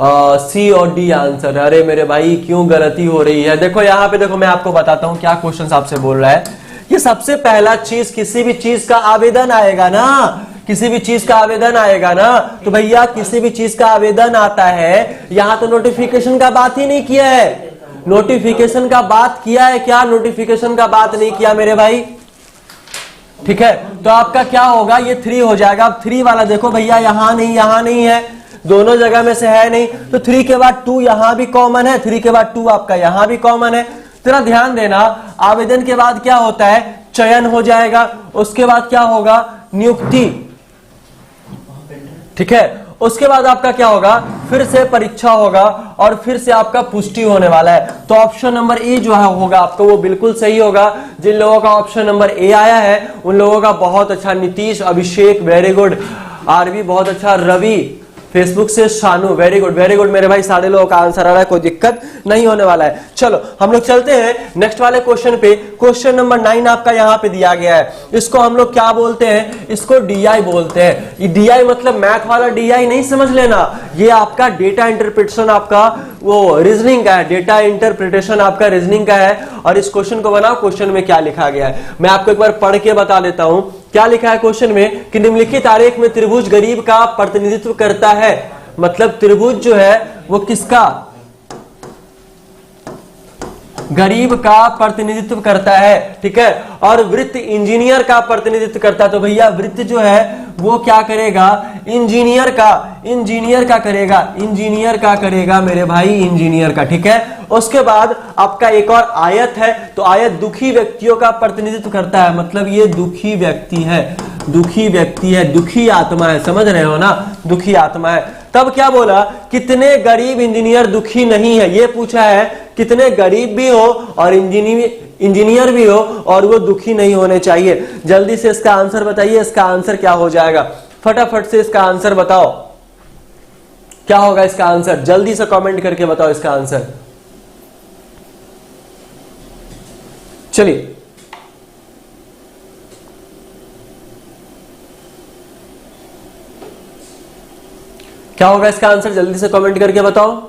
सी और डी आंसर। अरे मेरे भाई क्यों गलती हो रही है? देखो यहाँ पे देखो, मैं आपको बताता हूँ क्या क्वेश्चन आपसे बोल रहा है। ये सबसे पहला चीज, किसी भी चीज का आवेदन आएगा ना, किसी भी चीज का आवेदन आएगा ना, तो भैया किसी भी चीज का आवेदन आता है, यहां तो नोटिफिकेशन का बात ही नहीं किया है। नोटिफिकेशन का बात किया है क्या? नोटिफिकेशन का बात नहीं किया मेरे भाई, ठीक है। तो आपका क्या होगा, ये 3 हो जाएगा। अब 3 वाला देखो भैया, यहां नहीं है, दोनों जगह में से है नहीं, तो 3 के बाद 2 यहां भी कॉमन है, 3 के बाद 2 आपका यहां भी कॉमन है। तेरा ध्यान देना, आवेदन के बाद क्या होता है? चयन हो जाएगा। उसके बाद क्या होगा? नियुक्ति, ठीक है। उसके बाद आपका क्या होगा? फिर से परीक्षा होगा और फिर से आपका पुष्टि होने वाला है। तो ऑप्शन नंबर ए जो है होगा आपका, वो बिल्कुल सही होगा। जिन लोगों का ऑप्शन नंबर ए आया है उन लोगों का बहुत अच्छा। नीतीश, अभिषेक वेरी गुड, आरवी बहुत अच्छा, रवि फेसबुक से, शानू वेरी गुड मेरे भाई, सारे लोगों का आंसर आ रहा है, कोई दिक्कत नहीं होने वाला है। चलो हम लोग चलते हैं नेक्स्ट वाले क्वेश्चन पे। क्वेश्चन नंबर 9 आपका यहाँ पे दिया गया है। इसको हम लोग क्या बोलते हैं? इसको डीआई बोलते हैं। ये डीआई मतलब मैथ वाला डीआई नहीं समझ लेना, ये आपका डेटा इंटरप्रिटेशन, आपका वो रीजनिंग का है। डेटा इंटरप्रिटेशन आपका रीजनिंग का है। और इस क्वेश्चन को बनाओ, क्वेश्चन में क्या लिखा गया है मैं आपको एक बार पढ़ के बता देता हूं। क्या लिखा है क्वेश्चन में कि निम्नलिखित आरेख में त्रिभुज गरीब का प्रतिनिधित्व करता है। मतलब त्रिभुज जो है वो किसका? गरीब का प्रतिनिधित्व करता है, ठीक है। और वृत्त इंजीनियर का प्रतिनिधित्व करता है। तो भैया वृत्त जो है वो क्या करेगा? इंजीनियर का करेगा मेरे भाई, इंजीनियर का, ठीक है। उसके बाद आपका एक और आयत है, तो आयत दुखी व्यक्तियों का प्रतिनिधित्व करता है। मतलब ये दुखी व्यक्ति है, दुखी आत्मा है, समझ रहे हो ना, दुखी आत्मा है। तब क्या बोला? कितने गरीब इंजीनियर दुखी नहीं है, ये पूछा है। कितने गरीब भी हो और इंजीनियर भी हो और वो दुखी नहीं होने चाहिए। जल्दी से इसका आंसर बताइए, इसका आंसर क्या हो जाएगा? फटाफट से इसका आंसर बताओ, क्या होगा इसका आंसर? जल्दी से कमेंट करके बताओ इसका आंसर। चलिए क्या होगा इसका आंसर? जल्दी से कमेंट करके बताओ।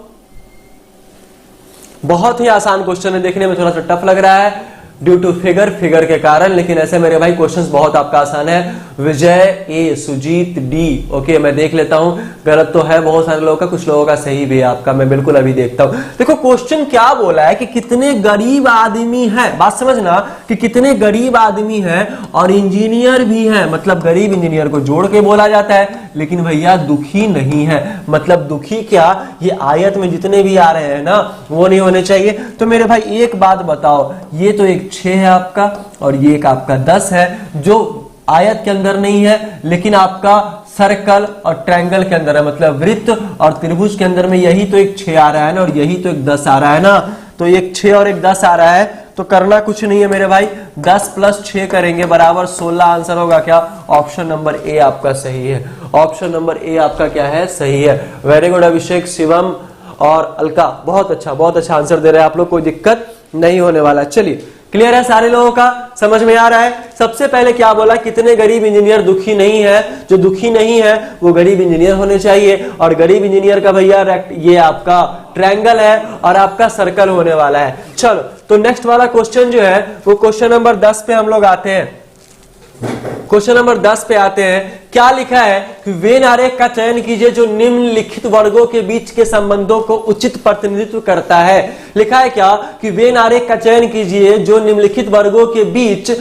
बहुत ही आसान क्वेश्चन है, देखने में थोड़ा सा टफ लग रहा है ड्यू टू फिगर के कारण, लेकिन ऐसे मेरे भाई क्वेश्चंस बहुत आपका आसान है। विजय ए, सुजीत डी, ओके मैं देख लेता हूं। गलत तो है बहुत सारे लोगों का, कुछ लोगों का सही भी है आपका, मैं बिल्कुल अभी देखता हूं। देखो क्वेश्चन क्या बोला है कि कितने गरीब आदमी है, बात समझना कि कितने गरीब आदमी है और इंजीनियर भी है। मतलब गरीब इंजीनियर को जोड़ के बोला जाता है, लेकिन भैया दुखी नहीं है। मतलब दुखी क्या, ये आयत में जितने भी आ रहे हैं ना वो नहीं होने चाहिए। तो मेरे भाई एक बात बताओ, ये तो एक 6 है आपका और ये एक आपका 10 है, जो आयत के अंदर नहीं है, लेकिन आपका सर्कल और ट्रायंगल के अंदर है। मतलब वृत्त और त्रिभुज के अंदर में यही तो एक 6 आ रहा है ना, और यही तो एक 10 आ रहा है ना। तो एक 6 और एक 10 आ रहा है, तो करना कुछ नहीं है मेरे भाई, 10 + 6 करेंगे बराबर 16। आंसर होगा क्या? ऑप्शन नंबर ए आपका सही है। ऑप्शन नंबर ए आपका क्या है? सही है। वेरी गुड अभिषेक, शिवम और अलका, बहुत अच्छा आंसर दे रहे हैं आप लोग, कोई दिक्कत नहीं होने वाला। चलिए क्लियर है सारे लोगों का, समझ में आ रहा है। सबसे पहले क्या बोला? कितने गरीब इंजीनियर दुखी नहीं है। जो दुखी नहीं है वो गरीब इंजीनियर होने चाहिए, और गरीब इंजीनियर का भैया ये आपका ट्रायंगल है और आपका सर्कल होने वाला है। चलो तो नेक्स्ट वाला क्वेश्चन जो है वो क्वेश्चन नंबर 10 पे हम लोग आते हैं। क्वेश्चन नंबर 10 पे आते हैं। क्या लिखा है कि वेन आरेख का चयन कीजिए जो निम्नलिखित वर्गों के बीच के संबंधों को उचित प्रतिनिधित्व करता है। लिखा है क्या कि वेन आरेख का चयन कीजिए जो निम्नलिखित वर्गों के बीच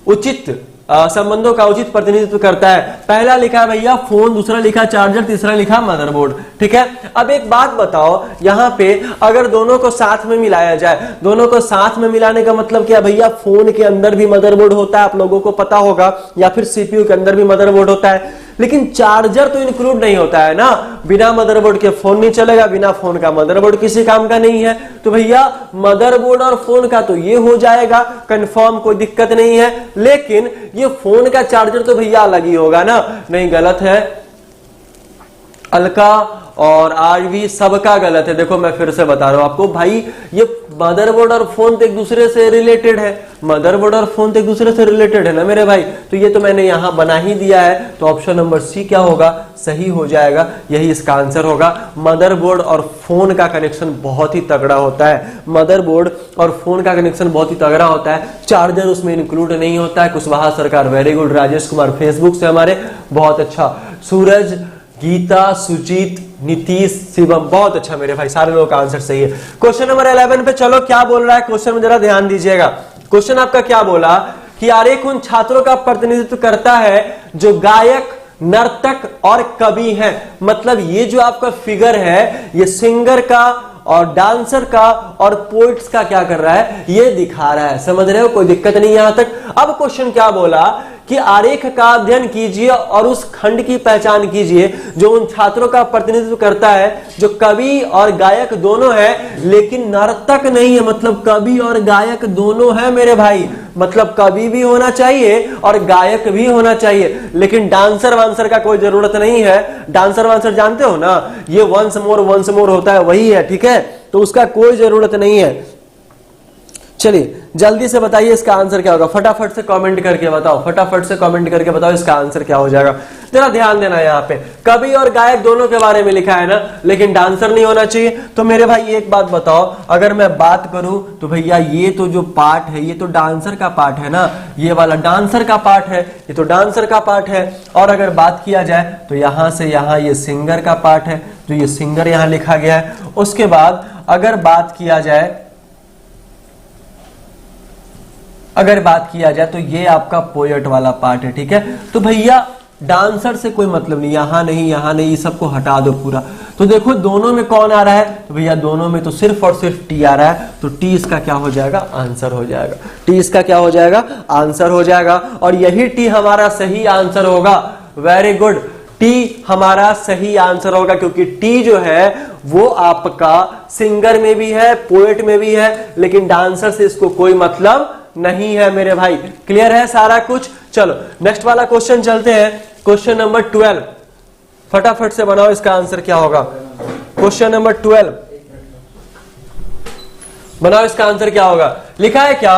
उचित संबंधों का उचित प्रतिनिधित्व करता है। पहला लिखा है भैया फोन, दूसरा लिखा चार्जर, तीसरा लिखा मदरबोर्ड, ठीक है। अब एक बात बताओ, यहाँ पे अगर दोनों को साथ में मिलाया जाए, दोनों को साथ में मिलाने का मतलब क्या भैया? फोन के अंदर भी मदरबोर्ड होता है, आप लोगों को पता होगा, या फिर सीपीयू के अंदर भी मदरबोर्ड होता है, लेकिन चार्जर तो इंक्लूड नहीं होता है ना। बिना मदरबोर्ड के फोन नहीं चलेगा, बिना फोन का मदरबोर्ड किसी काम का नहीं है। तो भैया मदरबोर्ड और फोन का तो ये हो जाएगा कंफर्म, कोई दिक्कत नहीं है। लेकिन ये फोन का चार्जर तो भैया अलग ही होगा ना। नहीं, गलत है, अलका और आरवी सबका गलत है। देखो मैं फिर से बता रहा हूं आपको भाई, ये मदरबोर्ड और फोन तो एक दूसरे से रिलेटेड है, मदरबोर्ड और फोन तो एक दूसरे से रिलेटेड है ना मेरे भाई। तो ये तो मैंने यहां बना ही दिया है, तो ऑप्शन नंबर सी क्या होगा, सही हो जाएगा, यही इसका आंसर होगा। मदरबोर्ड और फोन का कनेक्शन बहुत ही तगड़ा होता है, मदरबोर्ड और फोन का कनेक्शन बहुत ही तगड़ा होता है, चार्जर उसमें इंक्लूड नहीं होता है। कुशवाहा सरकार very good, Rajesh Kumar Facebook से हमारे बहुत अच्छा, सूरज, गीता, सुजीत, नीतीश, शिवम बहुत अच्छा मेरे भाई, सारे लोगों का आंसर सही है। क्वेश्चन नंबर 11 पे चलो, क्या बोल रहा है क्वेश्चन में जरा ध्यान दीजिएगा। क्वेश्चन आपका क्या बोला कि आरेख उन छात्रों का प्रतिनिधित्व करता है जो गायक, नर्तक और कवि हैं। मतलब ये जो आपका फिगर है ये सिंगर का और डांसर का और पोइट्स का क्या कर रहा है, ये दिखा रहा है। समझ रहे हो, कोई दिक्कत नहीं यहां तक। अब क्वेश्चन क्या बोला कि आरेख का अध्ययन कीजिए और उस खंड की पहचान कीजिए जो उन छात्रों का प्रतिनिधित्व करता है जो कवि और गायक दोनों है लेकिन नर्तक नहीं है। मतलब कवि और गायक दोनों है मेरे भाई, मतलब कवि भी होना चाहिए और गायक भी होना चाहिए, लेकिन डांसर वांसर का कोई जरूरत नहीं है। डांसर वांसर जानते हो ना, ये वंस मोर होता है, वही है, ठीक है, तो उसका कोई जरूरत नहीं है। चलिए जल्दी से बताइए इसका आंसर क्या होगा, फटाफट से कमेंट करके बताओ, फटाफट से कमेंट करके बताओ इसका आंसर क्या हो जाएगा। जरा ध्यान देना, यहाँ पे कवि और गायक दोनों के बारे में लिखा है ना, लेकिन डांसर नहीं होना चाहिए। तो मेरे भाई एक बात बताओ, अगर मैं बात करूं तो भैया ये तो जो पार्ट है ये तो डांसर का पार्ट है ना, ये वाला डांसर का पार्ट है, ये तो डांसर का पार्ट है। और अगर बात किया जाए तो यहां से यहां ये सिंगर का पार्ट है, तो ये सिंगर यहां लिखा गया है। उसके बाद अगर बात किया जाए तो ये आपका पोएट वाला पार्ट है, ठीक है। तो भैया डांसर से कोई मतलब नहीं, यहां नहीं, सबको हटा दो पूरा। तो देखो दोनों में कौन आ रहा है, तो भैया दोनों में तो सिर्फ और सिर्फ टी आ रहा है, तो टी इसका क्या हो जाएगा, आंसर हो जाएगा। टी इसका क्या हो जाएगा, आंसर हो जाएगा, और यही टी हमारा सही आंसर होगा। वेरी गुड, टी हमारा सही आंसर होगा, क्योंकि टी जो है वो आपका सिंगर में भी है, पोएट में भी है, लेकिन डांसर से इसको कोई मतलब नहीं है मेरे भाई। क्लियर है सारा कुछ। चलो नेक्स्ट वाला क्वेश्चन चलते हैं, क्वेश्चन नंबर 12, फटाफट से बनाओ इसका आंसर क्या होगा। क्वेश्चन नंबर 12 बनाओ, इसका आंसर क्या होगा। लिखा है क्या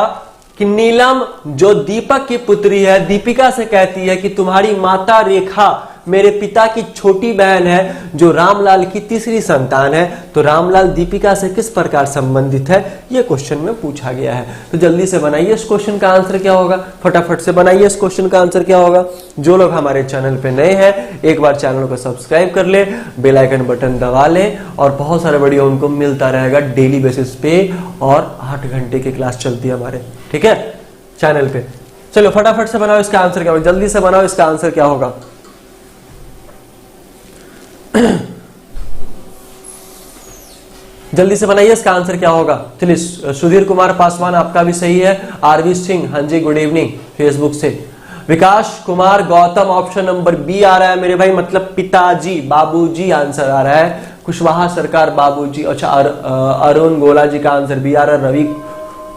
कि नीलम जो दीपक की पुत्री है दीपिका से कहती है कि तुम्हारी माता रेखा मेरे पिता की छोटी बहन है जो रामलाल की तीसरी संतान है, तो रामलाल दीपिका से किस प्रकार संबंधित है, यह क्वेश्चन में पूछा गया है। तो जल्दी से बनाइए इस क्वेश्चन का आंसर क्या होगा, फटाफट से बनाइए इस क्वेश्चन का आंसर क्या होगा। जो लोग हमारे चैनल पे नए हैं एक बार चैनल को सब्सक्राइब कर ले, बेल आइकन बटन दबा ले, और बहुत सारे वीडियो उनको मिलता रहेगा डेली बेसिस पे, और 8 घंटे की क्लास चलती है हमारे, ठीक है, चैनल पे। चलो फटाफट से बनाओ इसका आंसर क्या होगा, जल्दी से बनाओ इसका आंसर क्या होगा। जल्दी से बनाइए इसका आंसर क्या होगा। चलिए सुधीर कुमार पासवान आपका भी सही है, आरवी सिंह हाँ जी गुड इवनिंग फेसबुक से, Vikas Kumar Gautam option number B आ रहा है मेरे भाई, मतलब पिताजी बाबूजी आंसर आ रहा है। कुशवाहा सरकार बाबूजी, अच्छा अरुण गोला जी का आंसर बी आ रहा है, रवि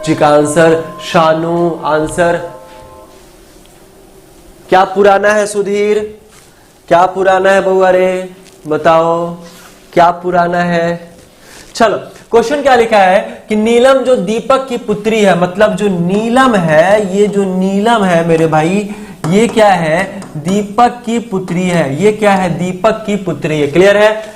जी का आंसर, शानू आंसर। क्या पुराना है सुधीर, क्या पुराना है बउआ रे, बताओ क्या पुराना है। चलो क्वेश्चन क्या लिखा है कि नीलम जो दीपक की पुत्री है, मतलब जो नीलम है, ये जो नीलम है मेरे भाई ये क्या है, दीपक की पुत्री है, ये क्या है, दीपक की पुत्री है। क्लियर है।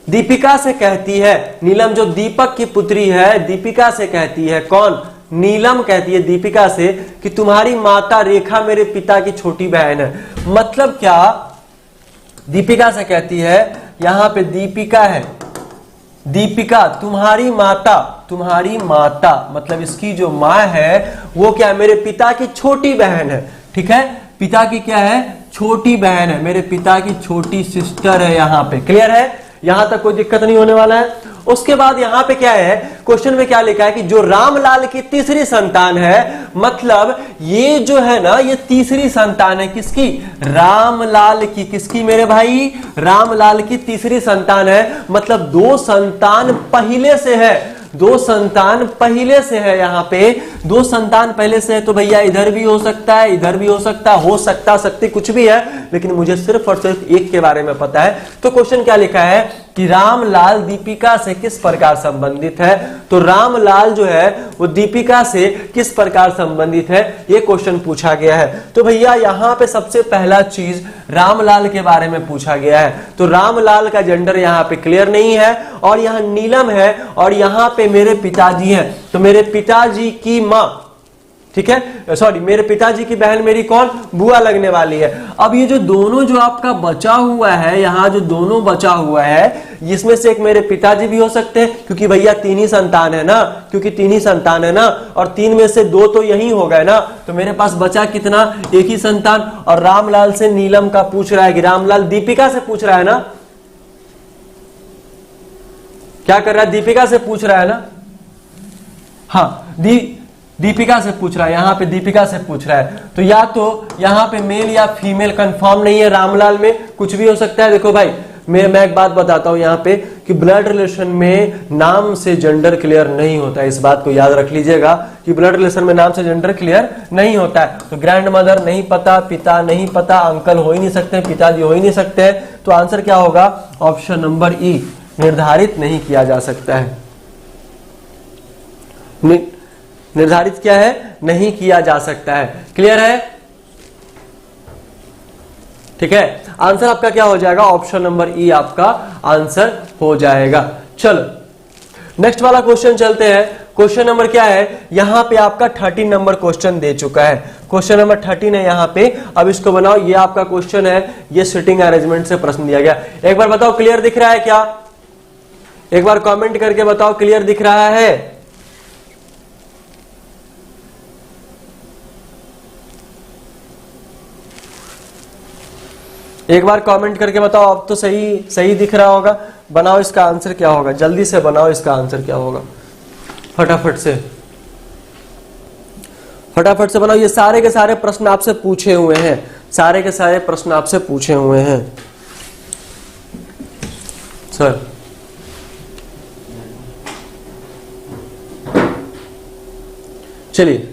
दीपिका से कहती है, नीलम जो दीपक की पुत्री है दीपिका से कहती है, कौन, नीलम कहती है दीपिका से कि तुम्हारी माता रेखा मेरे पिता की छोटी बहन है। मतलब क्या, दीपिका से कहती है, यहां पे दीपिका है, दीपिका तुम्हारी माता मतलब इसकी जो माँ है वो क्या है, मेरे पिता की छोटी बहन है, ठीक है, पिता की क्या है, छोटी बहन है, मेरे पिता की छोटी सिस्टर है यहाँ पे। क्लियर है, यहां तक कोई दिक्कत नहीं होने वाला है। उसके बाद यहां पे क्या है, क्वेश्चन में क्या लिखा है कि जो रामलाल की तीसरी संतान है, मतलब ये जो है ना ये तीसरी संतान है किसकी, रामलाल की, किसकी मेरे भाई, रामलाल की तीसरी संतान है। मतलब 2 संतान पहले से है, दो संतान पहले से है, यहाँ पे दो संतान पहले से है तो भैया इधर भी हो सकता है, इधर भी हो सकता है, हो सकता सकती कुछ भी है, लेकिन मुझे सिर्फ और सिर्फ एक के बारे में पता है। तो क्वेश्चन क्या लिखा है कि रामलाल दीपिका से किस प्रकार संबंधित है। तो रामलाल जो है वो दीपिका से किस प्रकार संबंधित है, ये क्वेश्चन पूछा गया है। तो भैया यहाँ पे सबसे पहला चीज रामलाल के बारे में पूछा गया है। तो रामलाल का जेंडर यहाँ पे क्लियर नहीं है, और यहाँ नीलम है, और यहाँ पे मेरे पिताजी हैं। तो मेरे पिताजी की माँ, ठीक है, सॉरी, मेरे पिताजी की बहन मेरी कौन, बुआ लगने वाली है। अब ये जो दोनों जो आपका बचा हुआ है, यहाँ जो दोनों बचा हुआ है, इसमें से एक मेरे पिताजी भी हो सकते हैं, क्योंकि भैया तीन ही संतान है ना, क्योंकि तीन ही संतान है ना, और तीन में से दो तो यही हो गए ना, तो मेरे पास बचा कितना, एक ही संतान। और रामलाल से नीलम का पूछ रहा है कि रामलाल दीपिका से पूछ रहा है ना, क्या कर रहा है, दीपिका से पूछ रहा है ना, हाँ, दीपिका से पूछ रहा है, यहाँ पे दीपिका से पूछ रहा है। तो या तो यहाँ पे मेल या फीमेल कंफर्म नहीं है, रामलाल में कुछ भी हो सकता है। देखो भाई, मैं एक बात बताता हूँ यहाँ पे कि ब्लड रिलेशन में नाम से जेंडर क्लियर नहीं होता है, इस बात को याद रख लीजिएगा कि ब्लड रिलेशन में नाम से जेंडर क्लियर नहीं होता है। तो ग्रैंड मदर नहीं पता, पिता नहीं पता, अंकल हो ही नहीं सकते, पिताजी हो ही नहीं सकते, तो आंसर क्या होगा, ऑप्शन नंबर ई, निर्धारित नहीं किया जा सकता है। निर्धारित क्या है, नहीं किया जा सकता है। क्लियर है, ठीक है, आंसर आपका क्या हो जाएगा, ऑप्शन नंबर ई आपका आंसर हो जाएगा। चलो नेक्स्ट वाला क्वेश्चन चलते हैं। क्वेश्चन नंबर क्या है, यहां पे आपका 13 नंबर क्वेश्चन दे चुका है, क्वेश्चन नंबर 13 है यहाँ पे। अब इसको बनाओ, ये आपका क्वेश्चन है, ये सिटिंग अरेंजमेंट से प्रश्न दिया गया। एक बार बताओ क्लियर दिख रहा है क्या, एक बार कमेंट करके बताओ क्लियर दिख रहा है। एक बार कमेंट करके बताओ, अब तो सही दिख रहा होगा। बनाओ इसका आंसर क्या होगा, जल्दी से बनाओ इसका आंसर क्या होगा, फटाफट से बनाओ। ये सारे के सारे प्रश्न आपसे पूछे हुए हैं, सारे के सारे प्रश्न आपसे पूछे हुए हैं सर। चलिए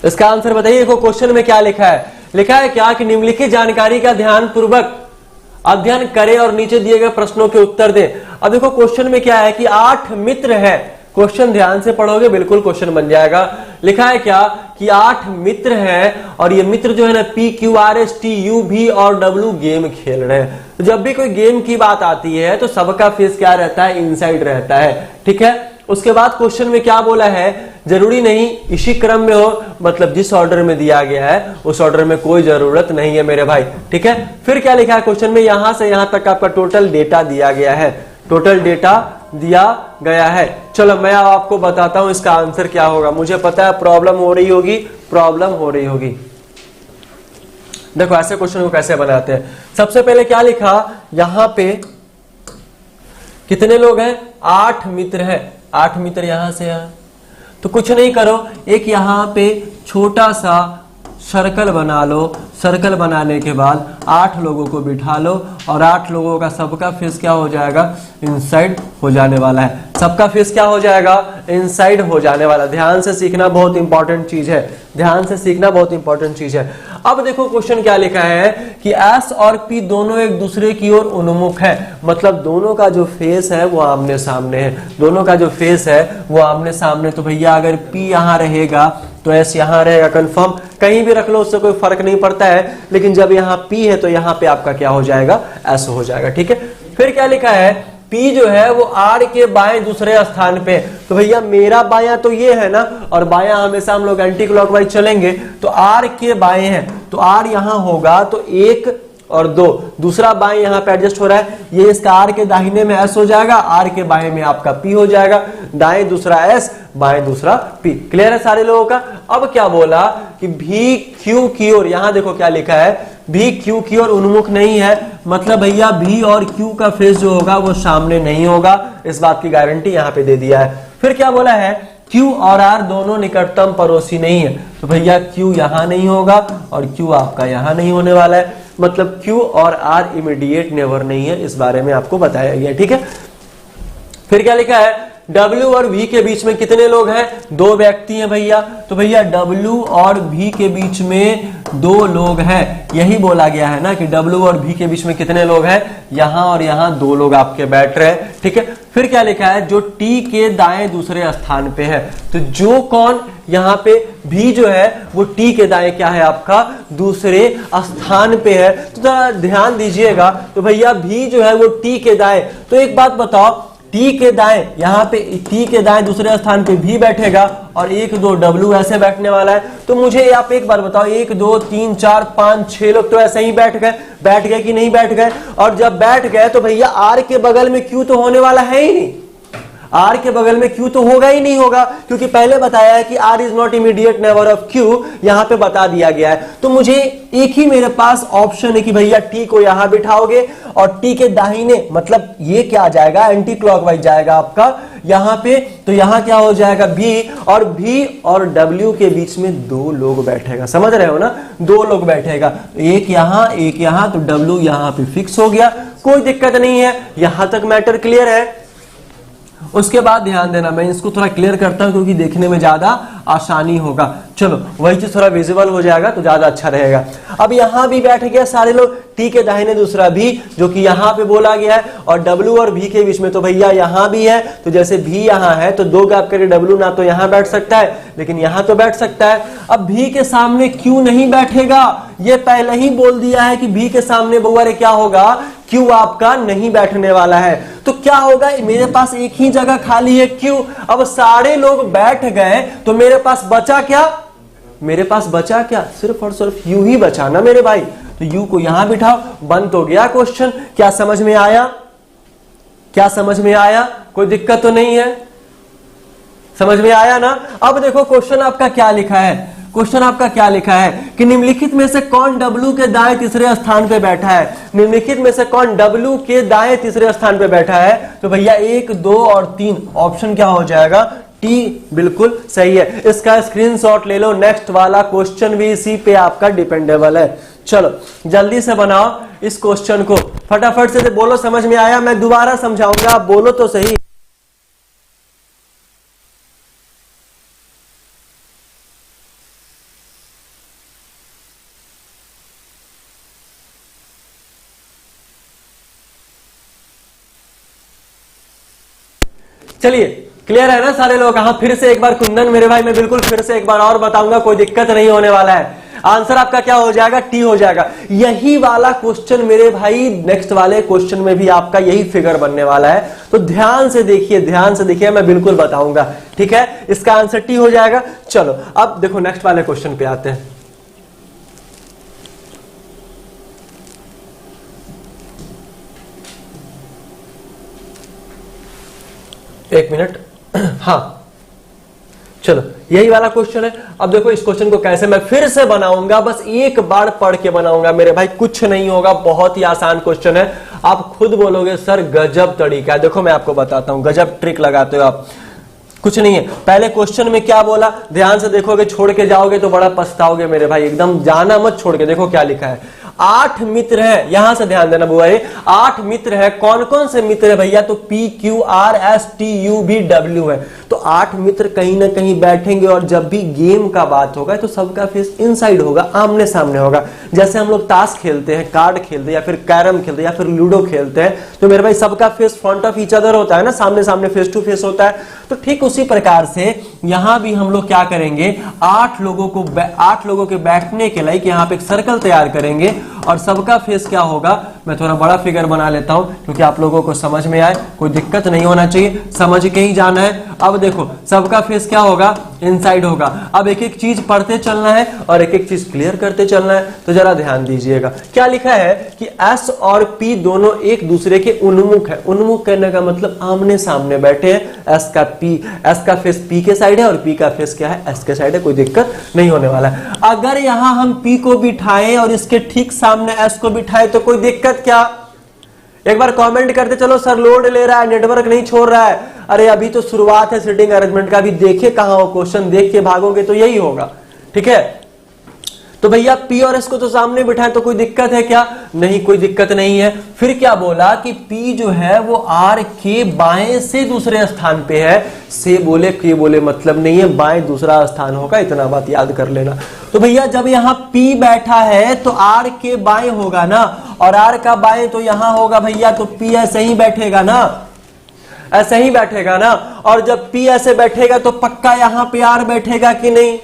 इसका आंसर बताइए। देखो क्वेश्चन में क्या लिखा है, लिखा है क्या कि निम्नलिखित जानकारी का ध्यान पूर्वक अध्ययन करें और नीचे दिए गए प्रश्नों के उत्तर दें। अब देखो क्वेश्चन में क्या है कि 8 मित्र हैं, क्वेश्चन ध्यान से पढ़ोगे बिल्कुल क्वेश्चन बन जाएगा। लिखा है क्या कि 8 मित्र हैं, और ये मित्र जो है ना PQRSTUV और W गेम खेल रहे हैं। तो जब भी कोई गेम की बात आती है तो सबका फेस क्या रहता है, इनसाइड रहता है, ठीक है। उसके बाद क्वेश्चन में क्या बोला है, जरूरी नहीं इसी क्रम में हो, मतलब जिस ऑर्डर में दिया गया है उस ऑर्डर में कोई जरूरत नहीं है मेरे भाई, ठीक है। फिर क्या लिखा है क्वेश्चन में, यहां से यहां तक आपका टोटल डेटा दिया गया है, टोटल डेटा दिया गया है। चलो मैं आपको बताता हूं इसका आंसर क्या होगा। मुझे पता है प्रॉब्लम हो रही होगी। देखो ऐसे क्वेश्चन को कैसे बनाते हैं। सबसे पहले क्या लिखा, यहां पे कितने लोग हैं, 8 मित्र हैं, 8 मित्र यहां से यहां। तो कुछ नहीं करो, एक यहां पे छोटा सा सर्कल बना लो, सर्कल बनाने के बाद 8 लोगों को बिठा लो, और 8 लोगों का सबका फेस क्या हो जाएगा, इनसाइड हो जाने वाला है। सबका फेस क्या हो जाएगा, इनसाइड हो जाने वाला। ध्यान से सीखना बहुत इंपॉर्टेंट चीज है, ध्यान से सीखना बहुत इंपॉर्टेंट चीज है। अब देखो क्वेश्चन क्या लिखा है कि S और P दोनों एक दूसरे की ओर उन्मुख है, मतलब दोनों का जो फेस है वो आमने सामने है, दोनों का जो फेस है वो आमने सामने। तो भैया अगर P यहाँ रहेगा तो S यहाँ रहेगा, कंफर्म, कहीं भी रख लो उससे कोई फर्क नहीं पड़ता है, लेकिन जब यहाँ P है तो यहाँ पे आपका क्या हो जाएगा, S हो जाएगा, ठीक है। फिर क्या लिखा है, P जो है वो R के बाएं दूसरे स्थान पे। तो भैया मेरा बायां तो ये है ना, और बायां हमेशा हम लोग एंटी क्लॉकवाइज चलेंगे, तो R के बाएं हैं, तो R यहां होगा तो 1 और 2, दूसरा बाएं यहां पे एडजस्ट हो रहा है, ये इसका R के दाहिने में S हो जाएगा, R के बाएं में आपका P हो जाएगा, दाएं दूसरा S, बाएं दूसरा P। क्लियर है सारे लोगों का। अब क्या बोला कि भी Q की ओर, यहां देखो क्या लिखा है, भी Q की ओर उन्मुख नहीं है, मतलब भैया भी और Q का फेस जो होगा वो सामने नहीं होगा, इस बात की गारंटी यहां पे दे दिया है। फिर क्या बोला है, Q और R दोनों निकटतम पड़ोसी नहीं है, तो भैया Q यहां नहीं होगा और Q आपका यहां नहीं होने वाला है, मतलब Q और R इमीडिएट नेबर नहीं है, इस बारे में आपको बताया गया, ठीक है। फिर क्या लिखा है, W और V के बीच में कितने लोग हैं, 2 व्यक्ति हैं भैया। तो भैया W और V के बीच में 2 लोग हैं, यही बोला गया है ना कि W और V के बीच में कितने लोग हैं, यहां और यहां 2 लोग आपके बैठ रहे हैं, ठीक है। फिर क्या लिखा है, जो T के दाएं दूसरे स्थान पे है, तो जो कौन यहां पे V जो है वो T के दाएं क्या है, आपका दूसरे स्थान पे है। तो जरा ध्यान दीजिएगा, तो भैया V जो है वो T के दाएं, तो एक बात बताओ, T के दाएं, यहां पे T के दाएं दूसरे स्थान पे भी बैठेगा और 1 2 W ऐसे बैठने वाला है। तो मुझे आप एक बार बताओ, 1 2 3 4 5 6 लोग तो ऐसे ही बैठ गए कि नहीं बैठ गए? और जब बैठ गए तो भैया R के बगल में Q तो होने वाला है ही नहीं, R के बगल में Q तो होगा ही नहीं होगा, क्योंकि पहले बताया है कि R is not immediate neighbour of Q, यहां पे बता दिया गया है। तो मुझे एक ही मेरे पास ऑप्शन है कि भैया T को यहां बिठाओगे और T के दाहिने, मतलब ये क्या आ जाएगा, एंटी क्लॉकवाइज जाएगा आपका यहां पे, तो यहां क्या हो जाएगा V और W के बीच में 2 लोग बैठेगा, समझ रहे हो ना, 2 लोग बैठेगा, एक यहां, तो W यहां पे फिक्स हो गया, कोई दिक्कत नहीं है, यहां तक मैटर क्लियर है। उसके बाद ध्यान देना, मैं इसको थोड़ा क्लियर करता हूं क्योंकि देखने में ज्यादा आसानी होगा। चलो वही चीज थोड़ा विजिबल हो जाएगा तो ज्यादा अच्छा रहेगा। अब यहां भी बैठ गया सारे लोग, T के दाहिने दूसरा भी, जो कि यहां पे बोला गया है, और W और V के बीच में तो भैया यहां भी है, तो जैसे V यहां है तो 2 गैप करके W ना तो यहां बैठ सकता है लेकिन यहां तो बैठ सकता है। अब V के सामने Q नहीं बैठेगा, ये पहले ही बोल दिया है कि V के सामने बउआ क्या होगा, Q आपका नहीं बैठने वाला है। तो क्या होगा, मेरे पास एक ही जगह खाली है Q, अब सारे लोग बैठ गए तो मेरे पास बचा क्या, सिर्फ और सिर्फ U ही बचा ना मेरे भाई। तो U को यहां बिठाओ, बंद तो गया क्वेश्चन। क्या समझ में आया, कोई दिक्कत तो नहीं है, समझ में आया ना। अब देखो क्वेश्चन आपका क्या लिखा है, कि निम्नलिखित में से कौन W के दाएं तीसरे स्थान पे बैठा है, तो भैया 1 2 और 3 ऑप्शन क्या हो जाएगा, T बिल्कुल सही है। इसका स्क्रीनशॉट ले लो, नेक्स्ट वाला क्वेश्चन भी इसी पे आपका डिपेंडेबल है। चलो जल्दी से बनाओ इस क्वेश्चन को, फटाफट से बोलो समझ में आया, मैं दोबारा समझाऊंगा, आप बोलो तो सही। चलिए क्लियर है ना सारे लोग। हाँ फिर से एक बार कुंदन मेरे भाई, मैं बिल्कुल फिर से एक बार और बताऊंगा, कोई दिक्कत नहीं होने वाला है। आंसर आपका क्या हो जाएगा, T हो जाएगा। यही वाला क्वेश्चन मेरे भाई नेक्स्ट वाले क्वेश्चन में भी आपका यही फिगर बनने वाला है, तो ध्यान से देखिए, मैं बिल्कुल बताऊंगा, ठीक है। इसका आंसर T हो जाएगा। चलो अब देखो नेक्स्ट वाले क्वेश्चन पे आते हैं। एक मिनट, हाँ चलो यही वाला क्वेश्चन है। अब देखो इस क्वेश्चन को कैसे मैं फिर से बनाऊंगा, बस एक बार पढ़ के बनाऊंगा मेरे भाई, कुछ नहीं होगा, बहुत ही आसान क्वेश्चन है। आप खुद बोलोगे सर गजब तरीका है। देखो मैं आपको बताता हूं, गजब ट्रिक लगाते हो आप, कुछ नहीं है। पहले क्वेश्चन में क्या बोला, ध्यान से देखोगे, छोड़ के जाओगे तो बड़ा पछताओगे मेरे भाई, एकदम जाना मत छोड़ के। देखो क्या लिखा है, 8 मित्र है, यहां से ध्यान देना बुआ, 8 मित्र है। कौन कौन से मित्र है भैया, तो P Q R S T U V W है। तो 8 मित्र कहीं ना कहीं बैठेंगे और जब भी गेम का बात होगा तो सबका फेस इनसाइड होगा, आमने सामने होगा। जैसे हम लोग ताश खेलते हैं, कार्ड खेलते हैं, या फिर कैरम खेलते हैं, या फिर लूडो खेलते हैं, तो मेरे भाई सबका face front of each other होता है ना, सामने सामने फेस टू फेस होता है। तो ठीक उसी प्रकार से यहां भी हम लोग क्या करेंगे, 8 लोगों के बैठने के लायक यहाँ पे एक सर्कल तैयार करेंगे और सबका फेस क्या होगा, मैं थोड़ा बड़ा फिगर बना लेता हूं क्योंकि आप लोगों को समझ में आए, कोई दिक्कत नहीं होना चाहिए, समझ के ही जाना है। अब देखो सबका फेस क्या होगा, इनसाइड होगा। अब एक एक चीज पढ़ते चलना है और एक एक चीज क्लियर करते चलना है, तो जरा ध्यान दीजिएगा। क्या लिखा है कि S और P दोनों एक दूसरे के उन्मुख है। उन्मुख कहने का मतलब आमने सामने बैठे हैं। S का फेस P के साइड है और P का फेस क्या है, S के साइड है, कोई दिक्कत नहीं होने वाला है। अगर यहां हम P को बिठाएं और इसके ठीक सामने S को बिठाएं तो कोई दिक्कत क्या, एक बार कमेंट करते चलो सर लोड ले रहा है, नेटवर्क नहीं छोड़ रहा है। अरे अभी तो शुरुआत है सिटिंग अरेंजमेंट का, अभी देखे कहां हो क्वेश्चन, देख के भागोगे तो यही होगा, ठीक है। तो भैया P और S को तो सामने बिठाएं, तो कोई दिक्कत है क्या? नहीं, कोई दिक्कत नहीं है। फिर क्या बोला कि P जो है वो R के बाएं से दूसरे स्थान पे है। से बोले के बोले मतलब नहीं है, बाएं दूसरा स्थान होगा, इतना बात याद कर लेना। तो भैया जब यहाँ P बैठा है तो R के बाएं होगा ना, और R का बाएं तो यहां होगा भैया, तो P ऐसे ही बैठेगा ना, ऐसे ही बैठेगा ना। और जब P ऐसे बैठेगा तो पक्का यहां पे R बैठेगा कि नहीं?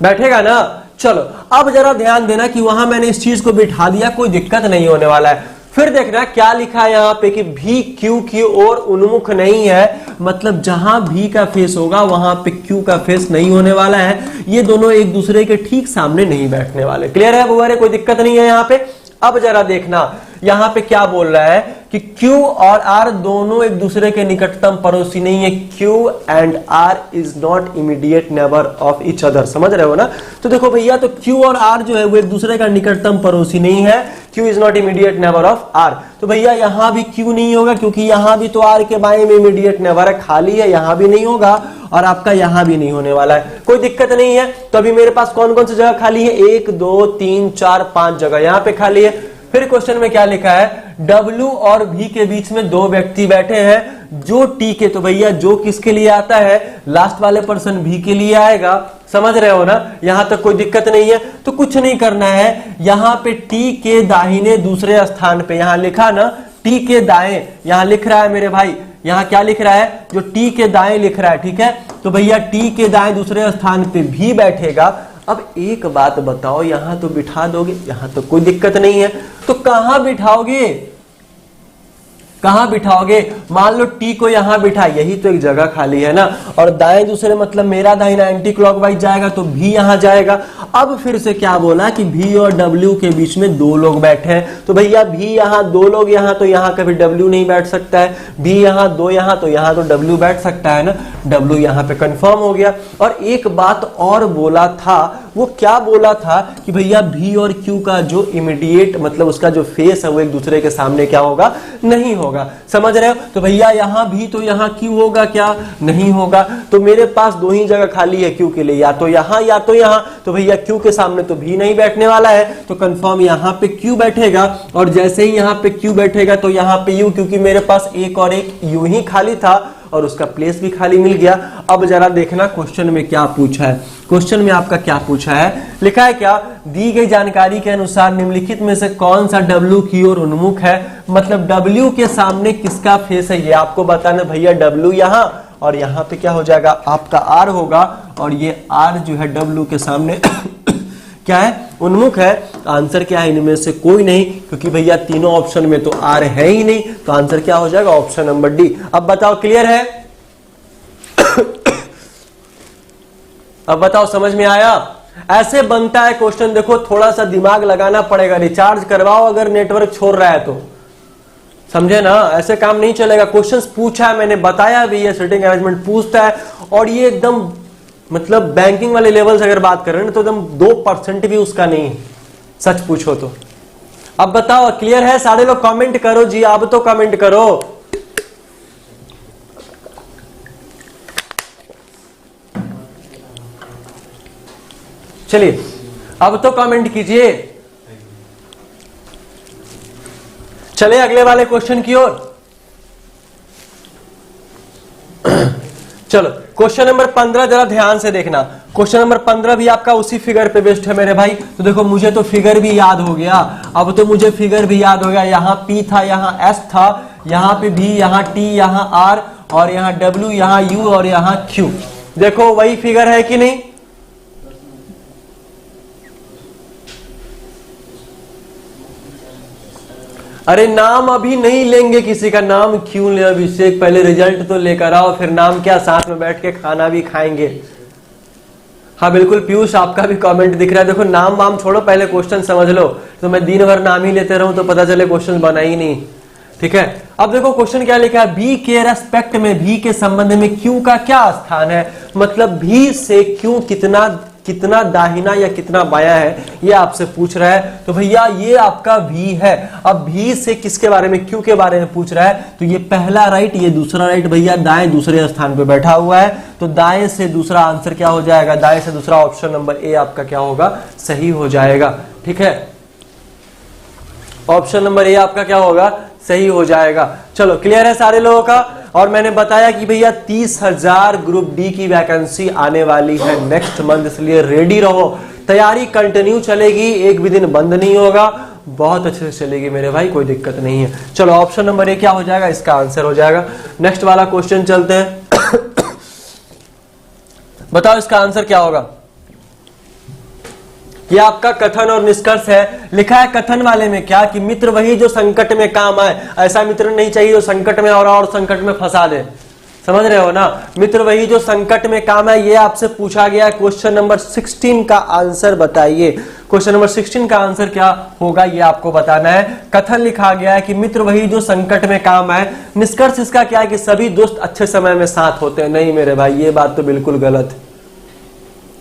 बैठेगा ना। चलो अब जरा ध्यान देना कि वहां मैंने इस चीज को बिठा दिया, कोई दिक्कत नहीं होने वाला है। फिर देखना क्या लिखा है यहाँ पे कि भी Q की ओर उन्मुख नहीं है, मतलब जहां भी का फेस होगा वहां पे Q का फेस नहीं होने वाला है। ये दोनों एक दूसरे के ठीक सामने नहीं बैठने वाले। क्लियर है बुआरे? कोई दिक्कत नहीं है यहाँ पे। अब जरा देखना यहां पे क्या बोल रहा है कि Q और R दोनों एक दूसरे के निकटतम पड़ोसी नहीं है। Q and R is not immediate neighbour of each other. समझ रहे हो ना? तो देखो भैया, तो Q और R जो है वो एक दूसरे का निकटतम पड़ोसी नहीं है। Q is not immediate neighbour of R। तो भैया यहां भी Q नहीं होगा, क्योंकि यहां भी तो R के बाएं में इमीडिएट नेबर है, खाली है, यहां भी नहीं होगा और आपका यहां भी नहीं होने वाला है। कोई दिक्कत नहीं है। तो अभी मेरे पास कौन कौन सी जगह खाली है? 1 2 3 4 5 जगह यहां पे खाली है। फिर क्वेश्चन में क्या लिखा है? W और V के बीच में दो व्यक्ति बैठे हैं जो T के, तो भैया जो किसके लिए आता है? लास्ट वाले पर्सन V के लिए आएगा। समझ रहे हो ना? यहां तक कोई दिक्कत नहीं है। तो कुछ नहीं करना है, यहां पे T के दाहिने दूसरे स्थान पे, यहां लिखा ना T के दाएं, यहां लिख रहा है मेरे भाई, यहां क्या लिख रहा है? जो T के दाएं लिख रहा है, ठीक है। तो भैया T के दाएं दूसरे स्थान पे भी बैठेगा। अब एक बात बताओ, यहां तो बिठा दोगे, यहां तो कोई दिक्कत नहीं है, तो कहां बिठाओगे? कहां बिठाओगे? मान लो T को यहां बिठा, यही तो एक जगह खाली है ना, और दाएं दूसरे मतलब मेरा दाहिना एंटी क्लॉकवाइज जाएगा, तो भी यहां जाएगा। अब फिर से क्या बोला कि V और W के बीच में दो लोग बैठे हैं, तो भैया V यहां, दो लोग यहां, तो यहां कभी W नहीं बैठ सकता है। V यहां, दो यहां, तो यहां तो W बैठ सकता है ना। W यहां पे कंफर्म हो गया। और एक बात और बोला था, वो क्या बोला था कि भैया V और Q का जो इमीडिएट मतलब उसका जो फेस है वो एक दूसरे के सामने क्या होगा? नहीं होगा। समझ रहे हो? तो भैया यहां भी तो यहां Q होगा क्या? नहीं होगा। तो मेरे पास दो ही जगह खाली है Q के लिए, या तो यहां या तो यहां। तो भैया Q के सामने तो भी नहीं बैठने वाला है, तो कंफर्म यहां पे Q बैठेगा। और जैसे ही यहां पे Q बैठेगा तो यहां पे U, क्योंकि मेरे पास एक और एक U ही खाली था और उसका प्लेस भी खाली मिल गया। अब जरा देखना क्वेश्चन में क्या पूछा है। क्वेश्चन में आपका क्या पूछा है? लिखा है क्या? दी गई जानकारी के अनुसार निम्नलिखित में से कौन सा W की ओर उन्मुख है? मतलब W के सामने किसका फेस है ये आपको बताना। भैया W यहां, और यहां पे क्या हो जाएगा? आपका R होगा, और ये R जो है W के सामने क्या है? उन्मुख है। आंसर क्या है? इनमें से कोई नहीं, क्योंकि भैया तीनों ऑप्शन में तो R है ही नहीं, तो आंसर क्या हो जाएगा? Option number D. अब बताओ, क्लियर है? अब बताओ, समझ में आया? ऐसे बनता है क्वेश्चन। देखो थोड़ा सा दिमाग लगाना पड़ेगा, रिचार्ज करवाओ अगर नेटवर्क छोड़ रहा है तो, समझे ना? ऐसे काम नहीं चलेगा। क्वेश्चंस पूछा है, मैंने बताया भी, ये सिटिंग अरेंजमेंट पूछता है, और ये एकदम मतलब बैंकिंग वाले लेवल से अगर बात करें ना तो एकदम 2% भी उसका नहीं है, सच पूछो तो। अब बताओ, क्लियर है? सारे लोग कमेंट करो जी, अब तो कमेंट करो। चलिए अब तो कमेंट कीजिए। चले अगले वाले क्वेश्चन की ओर। चलो क्वेश्चन नंबर 15 जरा ध्यान से देखना। क्वेश्चन नंबर 15 भी आपका उसी फिगर पे बेस्ड है मेरे भाई। तो देखो मुझे तो फिगर भी याद हो गया, अब तो मुझे फिगर भी याद हो गया। यहाँ P था, यहाँ S था, यहाँ पे V, यहाँ T, यहाँ R, और यहाँ W, यहाँ U और यहाँ Q। देखो वही फिगर है कि नहीं? अरे नाम अभी नहीं लेंगे, किसी का नाम क्यों ले अभिषेक? पहले रिजल्ट तो लेकर आओ, फिर नाम क्या, साथ में बैठ के खाना भी खाएंगे। हाँ बिल्कुल पीयूष, आपका भी कमेंट दिख रहा है। देखो नाम वाम छोड़ो, पहले क्वेश्चन समझ लो। तो मैं दिन भर नाम ही लेते रहूं तो पता चले क्वेश्चन बना ही नहीं। ठीक है, अब देखो क्वेश्चन क्या लिखा है। बी के रेस्पेक्ट में, भी के संबंध में क्यू का क्या स्थान है? मतलब भी से क्यू कितना दाहिना या कितना बायां है ये आपसे पूछ रहा है। तो भैया ये आपका V है। अब V से किसके बारे में, Q के बारे में पूछ रहा है, तो ये पहला राइट, ये दूसरा राइट, भैया दाएं दूसरे स्थान पे बैठा हुआ है, तो दाएं से दूसरा आंसर क्या हो जाएगा, दाएं से दूसरा ऑप्शन नंबर ए आपका क्या होगा, सही हो जाएगा। ठीक है, ऑप्शन नंबर ए आपका क्या होगा, सही हो जाएगा। चलो क्लियर है सारे लोगों का। और मैंने बताया कि भैया 30,000 ग्रुप डी की वैकेंसी आने वाली है नेक्स्ट मंथ, इसलिए रेडी रहो, तैयारी कंटिन्यू चलेगी, एक भी दिन बंद नहीं होगा, बहुत अच्छे से चलेगी मेरे भाई, कोई दिक्कत नहीं है। चलो ऑप्शन नंबर ए क्या हो जाएगा, इसका आंसर हो जाएगा। नेक्स्ट वाला क्वेश्चन चलते हैं। बताओ इसका आंसर क्या होगा। ये आपका कथन और निष्कर्ष है। लिखा है कथन वाले में क्या, कि मित्र वही जो संकट में काम आए। ऐसा मित्र नहीं चाहिए जो संकट में और संकट में फंसा दे, समझ रहे हो ना। मित्र वही जो संकट में काम है, ये आपसे पूछा गया है। क्वेश्चन नंबर 16 का आंसर बताइए। क्वेश्चन नंबर 16 का आंसर क्या होगा ये आपको बताना है। कथन लिखा गया है कि मित्र वही जो संकट में काम आए। निष्कर्ष इसका क्या है कि सभी दोस्त अच्छे समय में साथ होते हैं। नहीं मेरे भाई, ये बात तो बिल्कुल गलत है,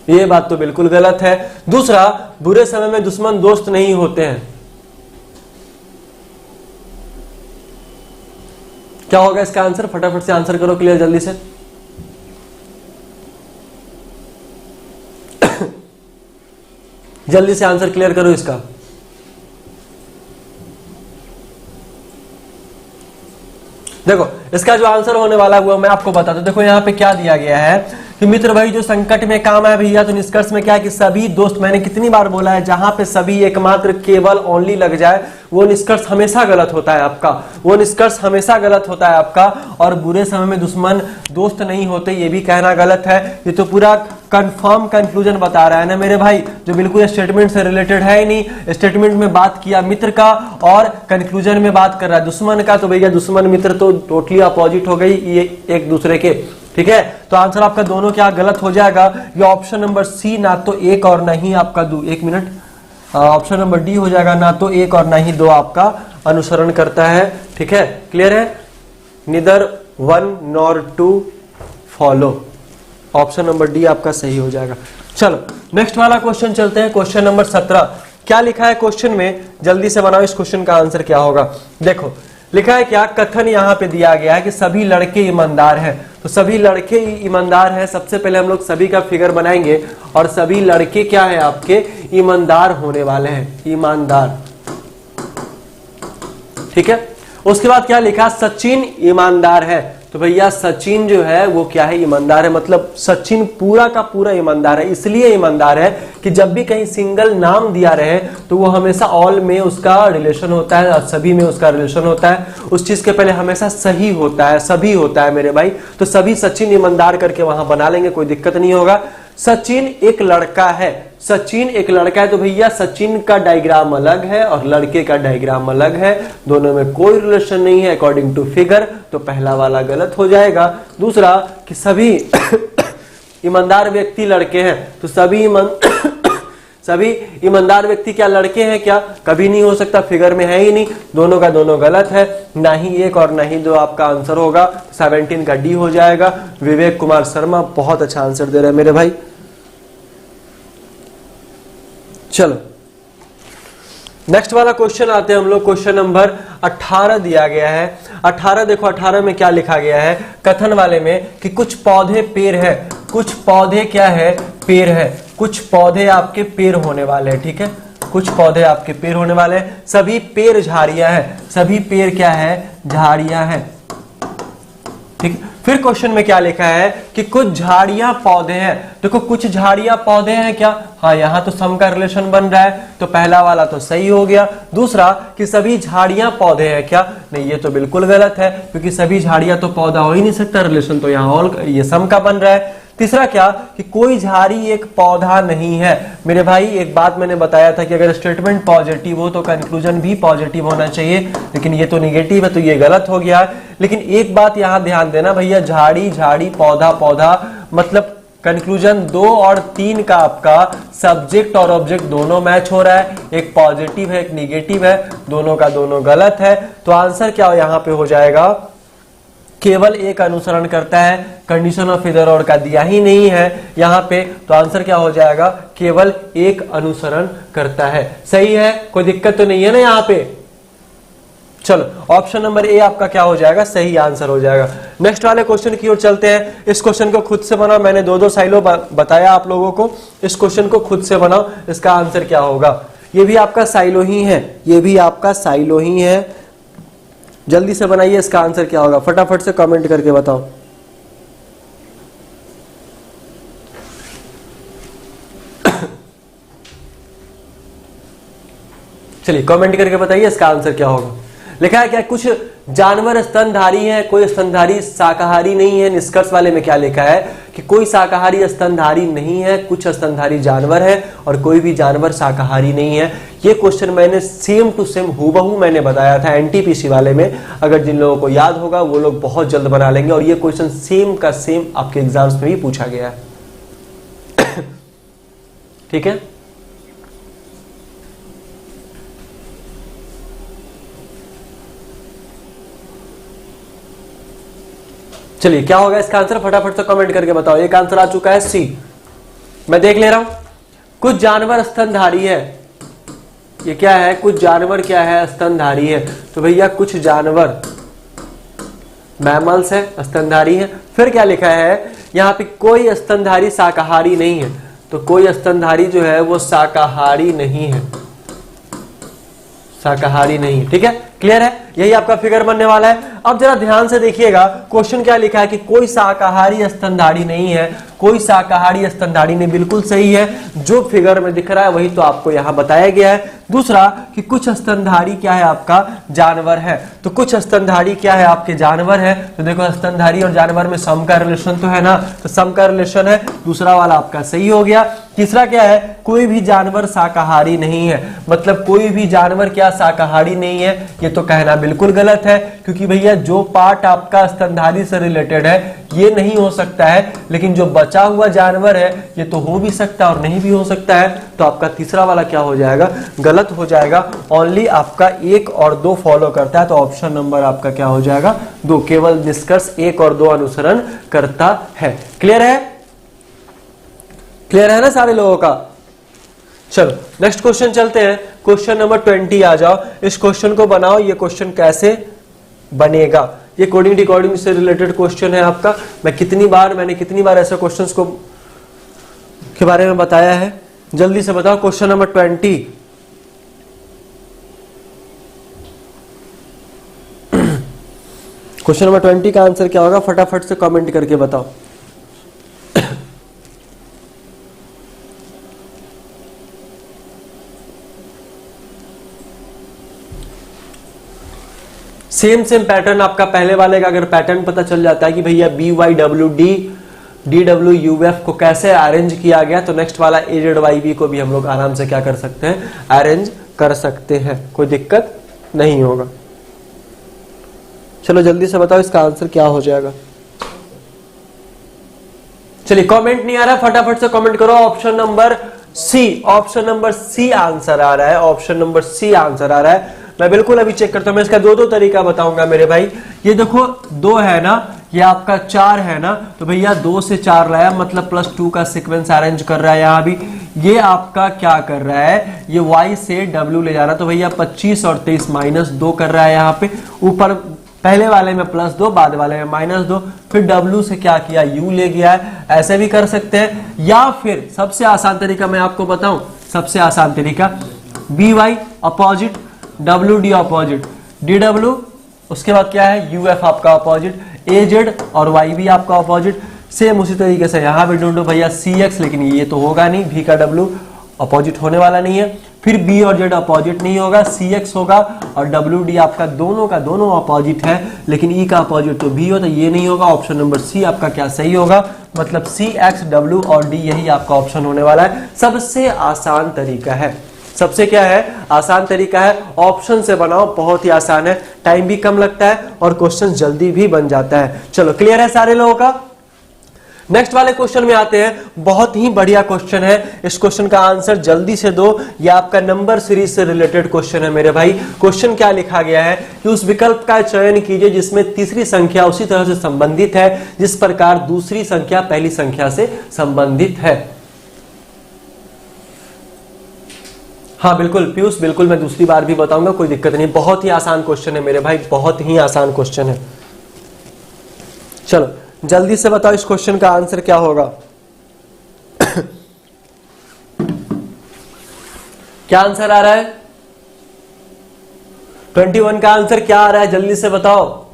ये बात तो बिल्कुल गलत है। दूसरा, बुरे समय में दुश्मन दोस्त नहीं होते हैं। क्या होगा इसका आंसर, फटाफट से आंसर करो, क्लियर जल्दी से। जल्दी से आंसर क्लियर करो इसका। देखो इसका जो आंसर होने वाला है वो मैं आपको बता दूं। देखो यहाँ पे क्या दिया गया है कि मित्र भाई जो संकट में काम है भैया, तो निष्कर्ष में क्या है कि सभी दोस्त, मैंने कितनी बार बोला है, जहां पे सभी एकमात्र केवल ओनली लग जाए वो निष्कर्ष हमेशा गलत होता है आपका, वो निष्कर्ष हमेशा गलत होता है आपका। और बुरे समय में दुश्मन दोस्त नहीं होते, ये भी कहना गलत है। ये तो पूरा कंफर्म कंक्लूजन बता रहा है ना मेरे भाई, जो बिल्कुल स्टेटमेंट से रिलेटेड है ही नहीं। स्टेटमेंट में बात किया मित्र का और कंक्लूजन में बात कर रहा है दुश्मन का, तो भैया दुश्मन मित्र तो टोटली अपोजिट हो गई ये एक दूसरे के। ठीक है, तो आंसर आपका दोनों क्या गलत हो जाएगा। ये ऑप्शन नंबर सी ना तो एक और ना ही आपका दो, एक मिनट, ऑप्शन नंबर डी हो जाएगा, ना तो एक और ना ही दो आपका अनुसरण करता है। ठीक है, क्लियर है, निदर 1 nor 2 follow. Option number D आपका सही हो जाएगा। चलो नेक्स्ट वाला क्वेश्चन चलते हैं। क्वेश्चन नंबर 17 क्या लिखा है क्वेश्चन में, जल्दी से बनाओ इस क्वेश्चन का आंसर क्या होगा। देखो लिखा है क्या, कथन यहाँ पे दिया गया है कि सभी लड़के ईमानदार हैं। तो सभी लड़के ईमानदार हैं। सबसे पहले हम लोग सभी का फिगर बनाएंगे और सभी लड़के क्या है आपके, ईमानदार होने वाले हैं, ईमानदार। ठीक है, उसके बाद क्या लिखा, सचिन ईमानदार है। तो भैया सचिन जो है वो क्या है, ईमानदार है। मतलब सचिन पूरा का पूरा ईमानदार है। इसलिए ईमानदार है कि जब भी कहीं सिंगल नाम दिया रहे तो वो हमेशा ऑल में उसका रिलेशन होता है और सभी में उसका रिलेशन होता है। उस चीज के पहले हमेशा सही होता है, सभी होता है मेरे भाई। तो सभी सचिन ईमानदार करके वहां बना लेंगे, कोई दिक्कत नहीं होगा। सचिन एक लड़का है, सचिन एक लड़का है, तो भैया सचिन का डायग्राम अलग है और लड़के का डायग्राम अलग है, दोनों में कोई रिलेशन नहीं है अकॉर्डिंग टू फिगर, तो पहला वाला गलत हो जाएगा। दूसरा कि सभी ईमानदार व्यक्ति लड़के हैं, तो सभी ईमानदार व्यक्ति क्या लड़के हैं क्या, कभी नहीं हो सकता, फिगर में है ही नहीं, दोनों का दोनों गलत है। ना ही एक और ना ही दो आपका आंसर होगा। 17 का डी हो जाएगा। विवेक कुमार शर्मा बहुत अच्छा आंसर दे रहे हैं मेरे भाई। चलो नेक्स्ट वाला क्वेश्चन आते हैं हम लोग। क्वेश्चन नंबर 18 दिया गया है। 18 देखो, 18 में क्या लिखा गया है कथन वाले में कि कुछ पौधे पेड़ है, कुछ पौधे क्या है, पेड़ है, कुछ पौधे आपके पेड़ होने वाले हैं। ठीक है, कुछ पौधे आपके पेड़ होने वाले हैं। सभी पेड़ झाड़ियां हैं, सभी पेड़ क्या है, झाड़ियां हैं। ठीक, फिर क्वेश्चन में क्या लिखा है कि कुछ झाड़ियां पौधे हैं। देखो कुछ झाड़ियां पौधे हैं क्या, हाँ यहाँ तो सम का रिलेशन बन रहा है, तो पहला वाला तो सही हो गया। दूसरा कि सभी झाड़ियां पौधे हैं क्या, नहीं ये तो बिल्कुल गलत है, क्योंकि सभी झाड़ियां तो पौधा हो ही नहीं सकता, रिलेशन तो यहाँ ऑल ये सम का बन रहा है। तीसरा क्या कि कोई झाड़ी एक पौधा नहीं है। मेरे भाई एक बात मैंने बताया था कि अगर स्टेटमेंट पॉजिटिव हो तो कंक्लूजन भी पॉजिटिव होना चाहिए, लेकिन ये तो निगेटिव है, तो ये गलत हो गया। लेकिन एक बात यहां ध्यान देना भैया, झाड़ी झाड़ी पौधा पौधा, मतलब कंक्लूजन 2 और 3 का आपका सब्जेक्ट और ऑब्जेक्ट दोनों मैच हो रहा है, एक पॉजिटिव है एक निगेटिव है, दोनों का दोनों गलत है। तो आंसर क्या यहां पे हो जाएगा, केवल एक अनुसरण करता है, कंडीशन ऑफ इधर और का दिया ही नहीं है यहाँ पे, तो आंसर क्या हो जाएगा, केवल एक अनुसरण करता है। सही है, कोई दिक्कत तो नहीं है ना यहाँ पे। चलो ऑप्शन नंबर ए आपका क्या हो जाएगा, सही आंसर हो जाएगा। नेक्स्ट वाले क्वेश्चन की ओर चलते हैं। इस क्वेश्चन को खुद से बनाओ, मैंने दो साइलो बताया आप लोगों को, इस क्वेश्चन को खुद से बनाओ, इसका आंसर क्या होगा। ये भी आपका साइलो ही है, ये भी आपका साइलो ही है, जल्दी से बनाइए, इसका आंसर क्या होगा, फटाफट से कमेंट करके बताओ। चलिए कमेंट करके बताइए इसका आंसर क्या होगा। लिखा है क्या, कुछ जानवर स्तनधारी हैं, कोई स्तनधारी शाकाहारी नहीं है। निष्कर्ष वाले में क्या लिखा है कि कोई शाकाहारी स्तनधारी नहीं है, कुछ स्तनधारी जानवर है और कोई भी जानवर शाकाहारी नहीं है। ये क्वेश्चन मैंने सेम टू सेम हूबहू मैंने बताया था एनटीपीसी वाले में, अगर जिन लोगों को याद होगा वो लोग बहुत जल्द बना लेंगे, और ये क्वेश्चन सेम का सेम आपके एग्जाम्स में भी पूछा गया है। ठीक है, चलिए क्या होगा इसका आंसर, फटाफट से कमेंट करके बताओ। एक आंसर आ चुका है सी, मैं देख ले रहा हूं। कुछ जानवर स्तनधारी है, ये क्या है, कुछ जानवर क्या है, स्तनधारी है। तो भैया कुछ जानवर मैमल्स है, स्तनधारी है। फिर क्या लिखा है यहाँ पे, कोई स्तनधारी शाकाहारी नहीं है, तो कोई स्तनधारी जो है वो शाकाहारी नहीं है, शाकाहारी नहीं। ठीक है, क्लियर है, यही आपका फिगर बनने वाला है। अब जरा ध्यान से देखिएगा क्वेश्चन क्या लिखा है कि कोई शाकाहारी स्तनधारी नहीं है, कोई शाकाहारी स्तनधारी नहीं, बिल्कुल सही है, जो फिगर में दिख रहा है वही तो आपको यहां बताया गया है। दूसरा कि कुछ स्तनधारी क्या है, आपका जानवर है, तो कुछ स्तनधारी क्या है, आपके जानवर है। तो देखो स्तनधारी और जानवर में सम का रिलेशन तो है ना, तो सम का रिलेशन है, दूसरा वाला आपका सही हो गया। तीसरा क्या है, कोई भी जानवर शाकाहारी नहीं है, मतलब कोई भी जानवर क्या शाकाहारी नहीं है, ये तो कहना बिल्कुल गलत है, क्योंकि भैया जो पार्ट आपका स्तनधारी से रिलेटेड है ये नहीं हो सकता है, लेकिन जो बचा हुआ जानवर है ये तो हो भी सकता है और नहीं भी हो सकता है। तो आपका तीसरा वाला क्या हो जाएगा, गलत हो जाएगा। ओनली आपका 1 और 2 फॉलो करता है, तो ऑप्शन नंबर आपका क्या हो जाएगा, 2। केवल निष्कर्ष 1 और 2 अनुसरण करता है। क्लियर है, क्लियर है ना सारे लोगों का। चलो नेक्स्ट क्वेश्चन चलते हैं, क्वेश्चन नंबर 20 आ जाओ। इस क्वेश्चन को बनाओ, ये क्वेश्चन कैसे बनेगा, ये कोडिंग डिकोडिंग से रिलेटेड क्वेश्चन है आपका। मैंने कितनी बार ऐसे क्वेश्चंस को के बारे में बताया है, जल्दी से बताओ। क्वेश्चन नंबर 20, क्वेश्चन नंबर 20 का आंसर क्या होगा, फटाफट से कमेंट करके बताओ। सेम पैटर्न आपका पहले वाले का अगर पैटर्न पता चल जाता है कि भैया BYWD DWUF को कैसे अरेंज किया गया, तो नेक्स्ट वाला AZYB को भी हम लोग आराम से क्या कर सकते हैं, अरेंज कर सकते हैं, कोई दिक्कत नहीं होगा। चलो जल्दी से बताओ इसका आंसर क्या हो जाएगा। चलिए कमेंट नहीं आ रहा, फटाफट से कमेंट करो। Option number C, option number C answer आ रहा है, ऑप्शन नंबर सी आंसर आ रहा है। मैं बिल्कुल अभी चेक करता हूं, मैं इसका दो तरीका बताऊंगा मेरे भाई। ये देखो 2 है ना, ये आपका 4 है ना, तो भैया 2 से 4 लाया, मतलब +2 का सीक्वेंस अरेंज कर रहा है। यहाँ भी ये आपका क्या कर रहा है, ये Y से W ले जा रहा है, तो भैया 25 और 23 -2 कर रहा है। यहाँ पे ऊपर पहले वाले में +2, बाद वाले में -2, फिर W से क्या किया, U ले गया है। ऐसे भी कर सकते हैं, या फिर सबसे आसान तरीका मैं आपको बताऊं, सबसे आसान तरीका BY opposite, WD opposite, DW उसके बाद क्या है, UF आपका अपोजिट, AZ और YB आपका अपोजिट। सेम उसी तरीके से यहाँ भी ढूंढो भैया CX, लेकिन ये तो होगा नहीं, V का W अपोजिट होने वाला नहीं है। फिर B और Z अपोजिट नहीं होगा, CX होगा, और WD आपका दोनों का दोनों अपोजिट है, लेकिन E का अपोजिट तो B हो, तो ये नहीं होगा। ऑप्शन नंबर सी आपका क्या सही होगा, मतलब CX, W और D यही आपका ऑप्शन होने वाला है। सबसे आसान तरीका है, सबसे क्या है, आसान तरीका है। ऑप्शन से बनाओ, बहुत ही आसान है, टाइम भी कम लगता है और क्वेश्चन जल्दी भी बन जाता है। चलो क्लियर है सारे लोगों का। नेक्स्ट वाले क्वेश्चन में आते हैं। बहुत ही बढ़िया क्वेश्चन है, इस क्वेश्चन का आंसर जल्दी से दो। यह आपका नंबर सीरीज से रिलेटेड क्वेश्चन है मेरे भाई। क्वेश्चन क्या लिखा गया है कि उस विकल्प का चयन कीजिए जिसमें तीसरी संख्या उसी तरह से संबंधित है जिस प्रकार दूसरी संख्या पहली संख्या से संबंधित है। हाँ बिल्कुल पीयूष, बिल्कुल मैं दूसरी बार भी बताऊंगा, कोई दिक्कत नहीं। बहुत ही आसान क्वेश्चन है मेरे भाई, बहुत ही आसान क्वेश्चन है। चलो जल्दी से बताओ इस क्वेश्चन का आंसर क्या होगा। क्या आंसर आ रहा है? 21 का आंसर क्या आ रहा है, जल्दी से बताओ।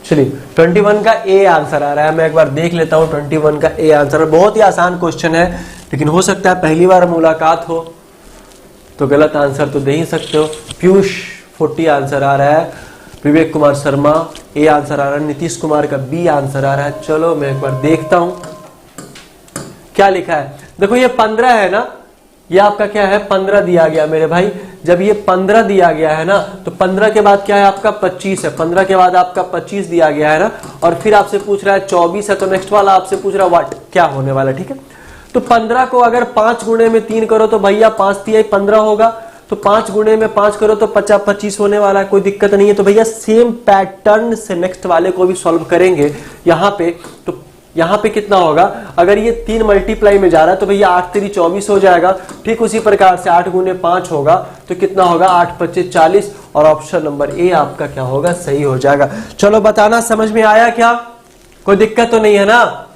चलिए 21 का ए आंसर आ रहा है, मैं एक बार देख लेता हूं। 21 का ए आंसर, बहुत ही आसान क्वेश्चन है, लेकिन हो सकता है पहली बार मुलाकात हो तो गलत आंसर तो दे ही सकते हो। पीयूष 40 आंसर आ रहा है, विवेक कुमार शर्मा ए आंसर आ रहा है, नीतीश कुमार का बी आंसर आ रहा है। चलो मैं एक बार देखता हूं क्या लिखा है। देखो ये 15 है ना, ये आपका क्या है 15 दिया गया मेरे भाई। जब ये 15 दिया गया है ना तो 15 के बाद क्या है आपका 25 है, 15 के बाद आपका 25 दिया गया है ना, और फिर आपसे पूछ रहा है 24 है, तो नेक्स्ट वाला आपसे पूछ रहा है व्हाट, क्या होने वाला है। ठीक है, तो 15 को अगर 5 गुणे में 3 करो तो भैया 5 तिहाई 15 होगा, तो 5 गुणे में 5 करो तो 25 होने वाला है, कोई दिक्कत नहीं है। तो भैया सेम पैटर्न से नेक्स्ट वाले को भी सॉल्व करेंगे यहाँ पे। तो यहाँ पे कितना होगा, अगर ये 3 मल्टीप्लाई में जा रहा है तो भैया 8 3 24 हो जाएगा। ठीक उसी प्रकार से 8 गुने 5 होगा तो कितना होगा 8 25 40, और ऑप्शन नंबर ए आपका क्या होगा, सही हो जाएगा। चलो बताना समझ में आया क्या, कोई दिक्कत तो नहीं है ना,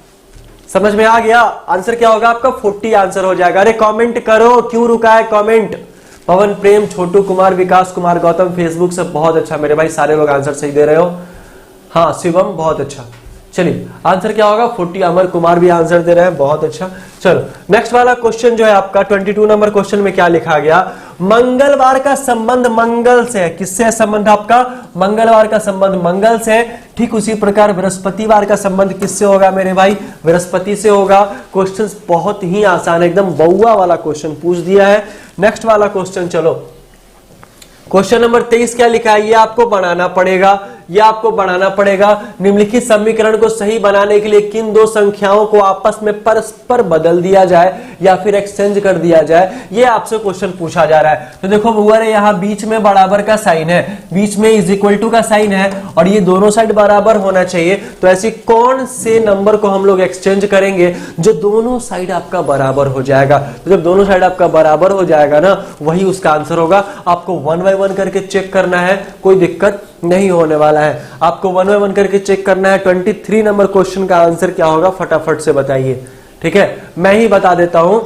समझ में आ गया। आंसर क्या होगा आपका 40 आंसर हो जाएगा। अरे कमेंट करो, क्यों रुका है कमेंट। पवन प्रेम, छोटू कुमार, विकास कुमार, गौतम फेसबुक से बहुत अच्छा मेरे भाई, सारे लोग आंसर सही दे रहे हो। हाँ शिवम बहुत अच्छा। चलिए आंसर क्या होगा 40, अमर कुमार भी आंसर दे रहे हैं, बहुत अच्छा। चलो नेक्स्ट वाला क्वेश्चन जो है आपका 22 नंबर क्वेश्चन में क्या लिखा गया, मंगलवार का संबंध मंगल से है। किससे है संबंध आपका, मंगलवार का संबंध मंगल से है। ठीक उसी प्रकार बृहस्पतिवार का संबंध किससे होगा मेरे भाई, बृहस्पति से होगा। क्वेश्चन बहुत ही आसान है, एकदम बउआ वाला क्वेश्चन पूछ दिया है। नेक्स्ट वाला क्वेश्चन, चलो क्वेश्चन नंबर 23 क्या लिखा है, ये आपको बनाना पड़ेगा, ये आपको बनाना पड़ेगा। निम्नलिखित समीकरण को सही बनाने के लिए किन दो संख्याओं को आपस में परस्पर बदल दिया जाए या फिर एक्सचेंज कर दिया जाए, ये आपसे क्वेश्चन पूछा जा रहा है। तो देखो व्यूअर यहाँ बीच में बराबर का साइन है, बीच में इज इक्वल टू का साइन है, और ये दोनों साइड बराबर होना चाहिए। तो ऐसे कौन से नंबर को हम लोग एक्सचेंज करेंगे जो दोनों साइड आपका बराबर हो जाएगा। तो जब दोनों साइड आपका बराबर हो जाएगा ना, वही उसका आंसर होगा। आपको 1 बाय 1 करके चेक करना है, कोई दिक्कत नहीं होने वाला है। आपको 1 बाय 1 करके चेक करना है। 23 नंबर क्वेश्चन का आंसर क्या होगा फटाफट से बताइए। ठीक है, मैं ही बता देता हूं।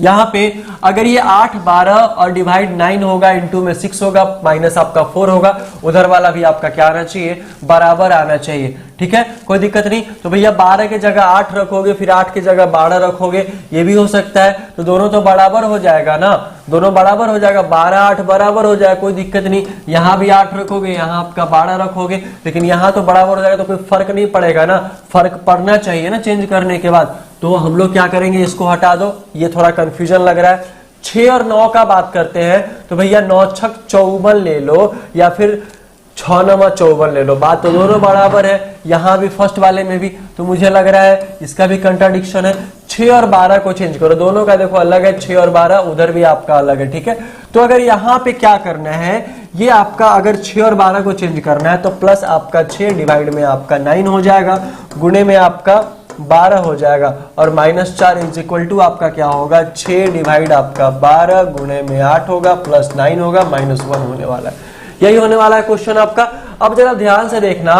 यहां पे अगर ये 8 12 और डिवाइड 9 होगा, इनटू में 6 होगा, माइनस आपका 4 होगा, उधर वाला भी आपका क्या आना चाहिए, बराबर आना चाहिए। ठीक है, कोई दिक्कत नहीं। तो भैया 12 की जगह 8 रखोगे, फिर 8 की जगह 12 रखोगे, ये भी हो सकता है। तो दोनों तो बराबर हो जाएगा ना, दोनों बराबर हो जाएगा, 12 8 बराबर हो जाएगा, कोई दिक्कत नहीं। यहाँ भी 8 रखोगे, यहाँ आपका 12 रखोगे, लेकिन यहाँ तो बराबर हो जाएगा, तो कोई फर्क नहीं पड़ेगा ना, फर्क पड़ना चाहिए ना चेंज करने के बाद। तो हम लोग क्या करेंगे, इसको हटा दो, ये थोड़ा कंफ्यूजन लग रहा है। 6 और 9 का बात करते हैं तो भैया 9 6 54 ले लो, या फिर 6 9 54 ले लो, बात तो दोनों बराबर है। यहां भी फर्स्ट वाले में भी, तो मुझे लग रहा है इसका भी कंट्राडिक्शन है। 6 और 12 को चेंज करो, दोनों का देखो अलग है, 6 और 12, उधर भी आपका अलग है। ठीक है, तो अगर यहाँ पे क्या करना है, ये आपका अगर 6 और 12 को चेंज करना है तो प्लस आपका 6 डिवाइड में आपका 9 हो जाएगा, गुणे में आपका 12 हो जाएगा, और -4 इज इक्वल टू आपका क्या होगा, 6 डिवाइड आपका 12 गुणे में 8 होगा, प्लस 9 होगा, -1 होने वाला है। यही होने वाला है क्वेश्चन आपका। अब जरा ध्यान से देखना,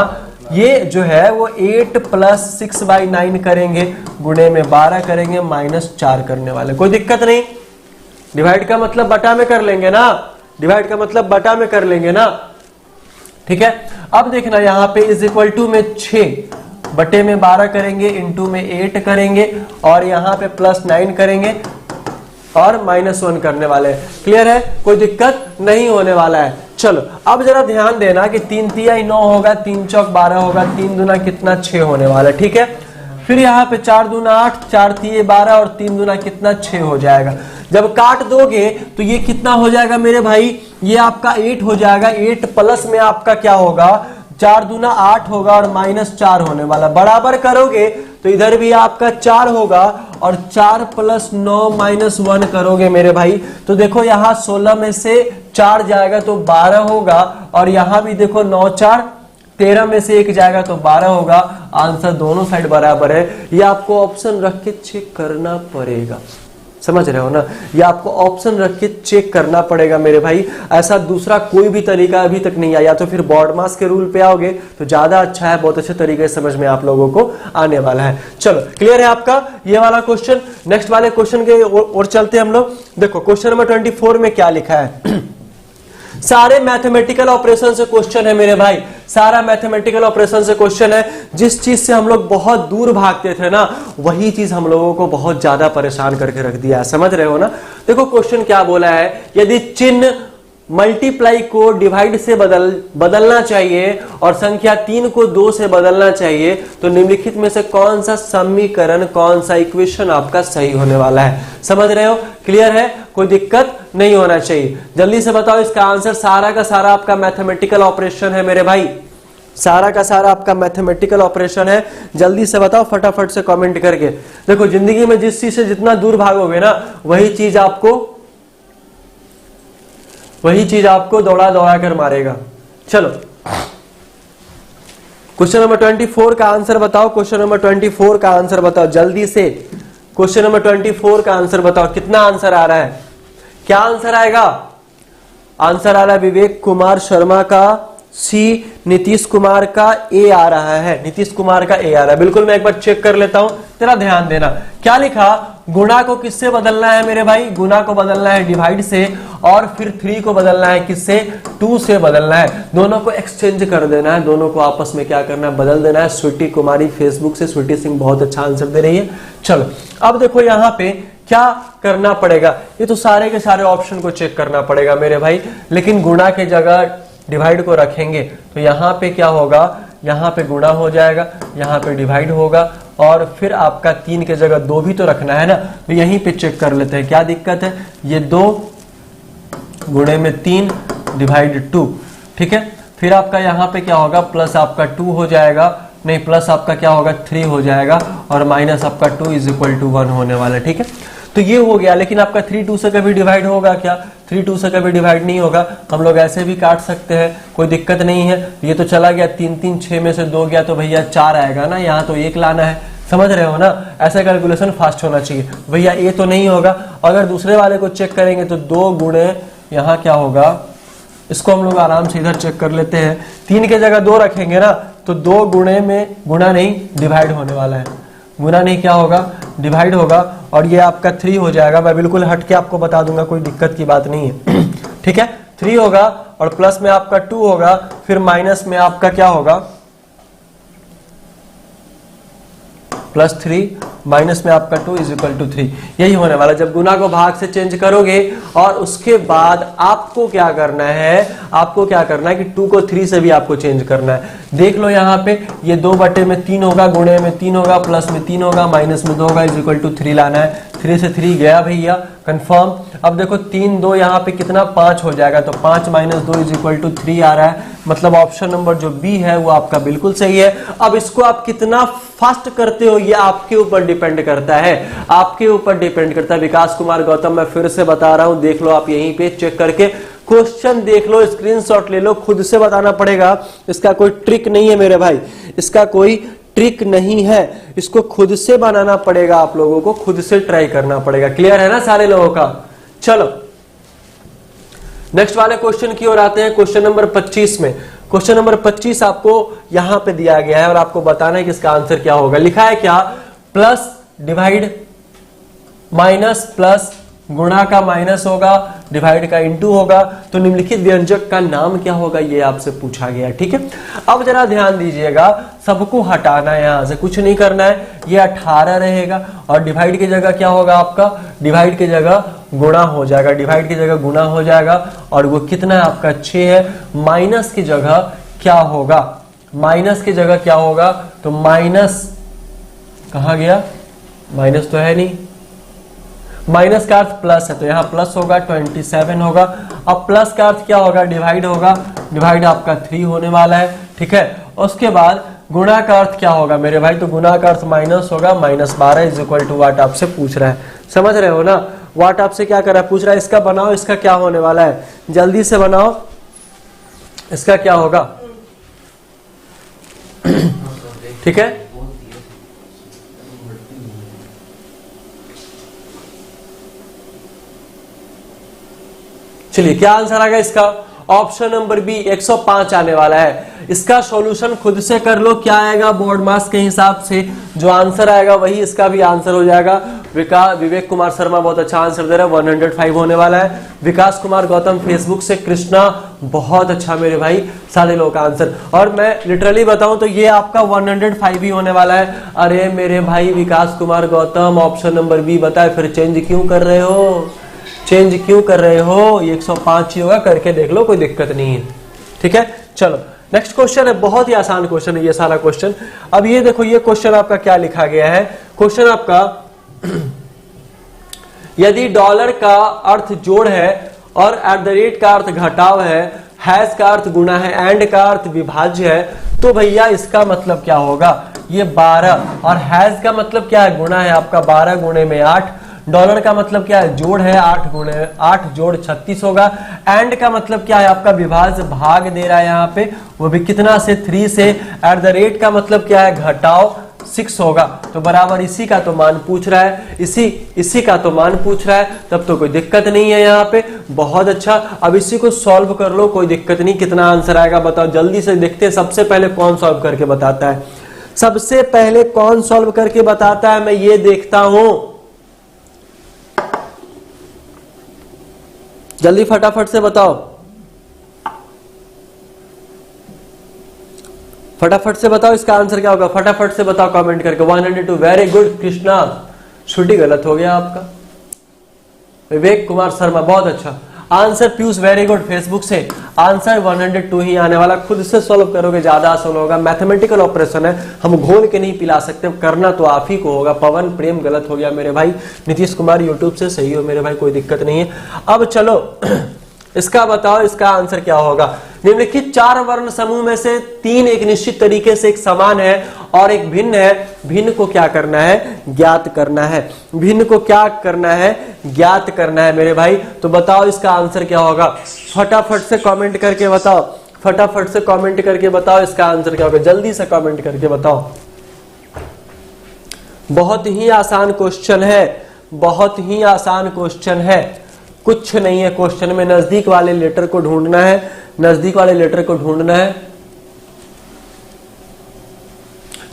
ये जो है वो 8 + 6/9 करेंगे, गुणे में 12 करेंगे, -4 करने वाले, कोई दिक्कत नहीं। डिवाइड का मतलब बटा में कर लेंगे ना, डिवाइड का मतलब बटा में कर लेंगे ना। ठीक है, अब देखना यहाँ पे इज इक्वल टू में 6 बटे में 12 करेंगे, इंटू में 8 करेंगे, और यहाँ पे +9 करेंगे, और -1 करने वाले हैं। क्लियर है, कोई दिक्कत नहीं होने वाला है। चलो अब जरा ध्यान देना कि 3 तिहाई 9 होगा, 3 चौक 12 होगा, 3 दूना कितना 6 होने वाला है। ठीक है, फिर यहाँ पे 4 दूना 8, 4 तिहाई 12, और 3 दूना कितना 6 हो जाएगा। जब काट दोगे तो ये कितना हो जाएगा मेरे भाई, ये आपका 8 हो जाएगा। 8 प्लस में आपका क्या होगा, 4 दूना 8 होगा और -4 होने वाला। बराबर करोगे तो इधर भी आपका 4 होगा और 4 + 9 - 1 करोगे मेरे भाई, तो देखो यहाँ 16 में से 4 जाएगा तो 12 होगा, और यहाँ भी देखो 9 4 13 में से 1 जाएगा तो 12 होगा। आंसर दोनों साइड बराबर है। ये आपको ऑप्शन रख के चेक करना पड़ेगा, समझ रहे हो ना, ये आपको ऑप्शन रख के चेक करना पड़ेगा मेरे भाई। ऐसा दूसरा कोई भी तरीका अभी तक नहीं आया, तो फिर बॉड मास के रूल पे आओगे तो ज्यादा अच्छा है, बहुत अच्छे तरीके से समझ में आप लोगों को आने वाला है। चलो क्लियर है आपका ये वाला क्वेश्चन। नेक्स्ट वाले क्वेश्चन के और चलते हैं हम लोग। देखो क्वेश्चन नंबर 24 में क्या लिखा है। सारे मैथमेटिकल ऑपरेशन से क्वेश्चन है मेरे भाई, सारा मैथमेटिकल ऑपरेशन से क्वेश्चन है। जिस चीज से हम लोग बहुत दूर भागते थे ना, वही चीज हम लोगों को बहुत ज्यादा परेशान करके रख दिया है, समझ रहे हो ना। देखो क्वेश्चन क्या बोला है, यदि चिन्ह मल्टीप्लाई को डिवाइड से बदलना चाहिए और संख्या 3 को 2 से बदलना चाहिए, तो निम्नलिखित में से कौन सा समीकरण, कौन सा इक्वेशन आपका सही होने वाला है। समझ रहे हो, क्लियर है, कोई दिक्कत नहीं होना चाहिए। जल्दी से बताओ इसका आंसर। सारा का सारा आपका मैथमेटिकल ऑपरेशन है मेरे भाई, सारा का सारा आपका मैथमेटिकल ऑपरेशन है। जल्दी से बताओ फटाफट से कमेंट करके। देखो जिंदगी में जिस चीज से जितना दूर भागोगे ना, वही चीज आपको दौड़ा दौड़ा कर मारेगा। चलो क्वेश्चन नंबर 24 का आंसर बताओ। क्वेश्चन नंबर 24 का आंसर बताओ जल्दी से। क्वेश्चन नंबर 24 का आंसर बताओ, कितना आंसर आ रहा है, क्या आंसर आएगा। आंसर आ रहा है विवेक कुमार शर्मा का सी, नीतीश कुमार का ए आ रहा है, नीतीश कुमार का ए आ रहा है। बिल्कुल मैं एक बार चेक कर लेता हूं, तेरा ध्यान देना। क्या लिखा, गुणा को किससे बदलना है मेरे भाई, गुणा को बदलना है डिवाइड से, और फिर 3 को बदलना है किससे, 2 से बदलना है। दोनों को एक्सचेंज कर देना है, दोनों को आपस में क्या करना है, बदल देना है। स्वीटी कुमारी फेसबुक से, स्वीटी सिंह बहुत अच्छा आंसर दे रही है। चलो अब देखो यहाँ पे क्या करना पड़ेगा, ये तो सारे के सारे ऑप्शन को चेक करना पड़ेगा मेरे भाई, लेकिन गुणा के जगह डिवाइड को रखेंगे तो यहाँ पे क्या होगा, यहाँ पे गुणा हो जाएगा, यहाँ पे डिवाइड होगा, और फिर आपका 3 के जगह 2 भी तो रखना है ना, तो यहीं पे चेक कर लेते हैं क्या दिक्कत है। ये 2 गुणे में 3 डिवाइड 2, ठीक है। फिर आपका यहाँ पे क्या होगा, प्लस आपका 2 हो जाएगा, नहीं प्लस आपका क्या होगा 3 हो जाएगा, और माइनस आपका 2 = 1 होने वाला है, ठीक है। तो ये हो गया, लेकिन आपका 3 2 से कभी डिवाइड होगा क्या, 3 2 से कभी डिवाइड नहीं होगा। हम लोग ऐसे भी काट सकते हैं, कोई दिक्कत नहीं है। ये तो चला गया, 3 3 6 में से 2 गया तो भैया 4 आएगा ना, यहाँ तो 1 लाना है, समझ रहे हो ना। ऐसा कैलकुलेशन फास्ट होना चाहिए भैया, ये तो नहीं होगा। अगर दूसरे वाले को चेक करेंगे तो 2 गुणे यहाँ क्या होगा, इसको हम लोग आराम से इधर चेक कर लेते हैं। 3 के जगह 2 रखेंगे ना, तो 2 गुणे में गुणा नहीं डिवाइड होने वाला है, गुणा नहीं क्या होगा, डिवाइड होगा, और ये आपका 3 हो जाएगा। मैं बिल्कुल हट के आपको बता दूंगा, कोई दिक्कत की बात नहीं है ठीक है। 3 होगा और प्लस में आपका 2 होगा, फिर माइनस में आपका क्या होगा, +3 माइनस में आपका 2 = 3, यही होने वाला। जब गुना को भाग से चेंज करोगे और उसके बाद आपको क्या करना है, आपको क्या करना है कि 2 को 3 से भी आपको चेंज करना है। देख लो यहाँ पे ये 2/3 होगा, गुणे में 3 होगा, प्लस में 3 होगा, माइनस में 2 होगा, = 3 लाना है। 3 से 3 गया भैया, कंफर्म। अब देखो 3 2 यहाँ पे कितना 5 हो जाएगा, तो 5 - 2 = 3 आ रहा है। मतलब ऑप्शन नंबर जो बी है वो आपका बिल्कुल सही है। अब इसको आप कितना फास्ट करते हो ये आपके ऊपर डिपेंड करता है, आपके ऊपर डिपेंड करता है। विकास कुमार गौतम मैं फिर से बता रहा हूं, देख लो आप यहीं पे चेक करके क्वेश्चन देख लो, स्क्रीनशॉट ले लो, खुद से बताना पड़ेगा। इसका कोई ट्रिक नहीं है मेरे भाई, इसका कोई ट्रिक नहीं है, इसको खुद से बनाना पड़ेगा, आप लोगों को खुद से ट्राई करना पड़ेगा। क्लियर है ना सारे लोगों का। चलो नेक्स्ट वाले क्वेश्चन की ओर आते हैं। क्वेश्चन नंबर 25 में, क्वेश्चन नंबर 25 आपको यहां पे दिया गया है और आपको बताना है कि इसका आंसर क्या होगा। लिखा है क्या, प्लस डिवाइड माइनस प्लस, गुणा का माइनस होगा, डिवाइड का इनटू होगा, तो निम्नलिखित व्यंजक का नाम क्या होगा ये आपसे पूछा गया, ठीक है। अब जरा ध्यान दीजिएगा, सबको हटाना है, यहां से कुछ नहीं करना है। ये 18 रहेगा और डिवाइड की जगह क्या होगा आपका, डिवाइड की जगह गुणा हो जाएगा, डिवाइड की जगह गुणा हो जाएगा, और वो कितना है आपका 6 है। माइनस की जगह क्या होगा, माइनस की जगह क्या होगा, तो माइनस कहां गया, माइनस तो है नहीं, माइनस का अर्थ प्लस है तो यहाँ प्लस होगा, 27 होगा। अब प्लस का अर्थ क्या होगा, डिवाइड होगा, डिवाइड आपका 3 होने वाला है, ठीक है। उसके बाद गुणा का अर्थ क्या होगा मेरे भाई, तो गुणा का अर्थ माइनस होगा, -12 इज इक्वल टू वाट आपसे पूछ रहा है, समझ रहे हो ना। वाट आपसे क्या कर रहा है, पूछ रहा है इसका बनाओ, इसका क्या होने वाला है, जल्दी से बनाओ, इसका क्या होगा, ठीक है। चलिए क्या आंसर आएगा इसका, ऑप्शन नंबर बी 105 आने वाला है। इसका सॉल्यूशन खुद से कर लो, क्या आएगा बोर्ड मार्क्स के हिसाब से जो आंसर आएगा वही इसका भी आंसर हो जाएगा। विवेक कुमार शर्मा बहुत अच्छा आंसर दे रहा है, 105 होने वाला है। विकास कुमार गौतम फेसबुक से, कृष्णा बहुत अच्छा मेरे भाई, सारे लोग का आंसर। और मैं लिटरली बताऊं तो ये आपका 105 ही होने वाला है। अरे मेरे भाई Vikas Kumar Gautam option number B बताए, फिर चेंज क्यों कर रहे हो, चेंज क्यों कर रहे हो, 105 ही होगा, करके देख लो, कोई दिक्कत नहीं है, ठीक है। चलो नेक्स्ट क्वेश्चन है, बहुत ही आसान क्वेश्चन है ये सारा क्वेश्चन। अब ये देखो ये क्वेश्चन आपका क्या लिखा गया है, क्वेश्चन आपका यदि डॉलर का अर्थ जोड़ है और एट द रेट का अर्थ घटाव है, हैश का अर्थ गुणा है, एंड का अर्थ विभाज्य है, तो भैया इसका मतलब क्या होगा, ये 12 और हैश का मतलब क्या है, गुणा है आपका 12 गुणे में 8, डॉलर का मतलब क्या है, जोड़ है, 8 गुणे 8 जोड़ 36 होगा, एंड का मतलब क्या है आपका विभाज्य, भाग दे रहा है यहाँ पे, वो भी कितना से, 3 से, एट द रेट का मतलब क्या है, घटाव 6 होगा, तो बराबर इसी का तो मान पूछ रहा है, इसी का तो मान पूछ रहा है, तब तो कोई दिक्कत नहीं है यहाँ पे, बहुत अच्छा। अब इसी को सॉल्व कर लो, कोई दिक्कत नहीं, कितना आंसर आएगा बताओ, जल्दी से देखते हैं सबसे पहले कौन सॉल्व करके बताता है, सबसे पहले कौन सॉल्व करके बताता है, मैं ये देखता हूं, जल्दी फटाफट से बताओ, फटाफट से बताओ इसका आंसर क्या होगा, फटाफट से बताओ कमेंट करके। 102 वेरी गुड कृष्णा, छुट्टी गलत हो गया आपका। विवेक कुमार शर्मा बहुत अच्छा answer, Piyush very good Facebook से, आंसर 102 ही आने वाला, खुद से सॉल्व करोगे ज्यादा आसान होगा, मैथमेटिकल ऑपरेशन है, हम घोल के नहीं पिला सकते, करना तो आप ही को होगा। पवन प्रेम गलत हो गया मेरे भाई, नीतीश कुमार यूट्यूब से सही हो मेरे भाई, कोई दिक्कत नहीं है। अब चलो इसका बताओ, इसका आंसर क्या होगा, निम्नलिखित 4 वर्ण समूह में से 3 एक निश्चित तरीके से एक समान है और एक भिन्न है, भिन्न को क्या करना है, ज्ञात करना है, भिन्न को क्या करना है, ज्ञात करना है मेरे भाई। तो बताओ इसका आंसर क्या होगा, फटाफट से कमेंट करके बताओ, फटाफट से कमेंट करके बताओ इसका आंसर क्या होगा, जल्दी से कमेंट करके बताओ। बहुत ही आसान क्वेश्चन है, बहुत ही आसान क्वेश्चन है, कुछ नहीं है क्वेश्चन में, नजदीक वाले लेटर को ढूंढना है, नजदीक वाले लेटर को ढूंढना है।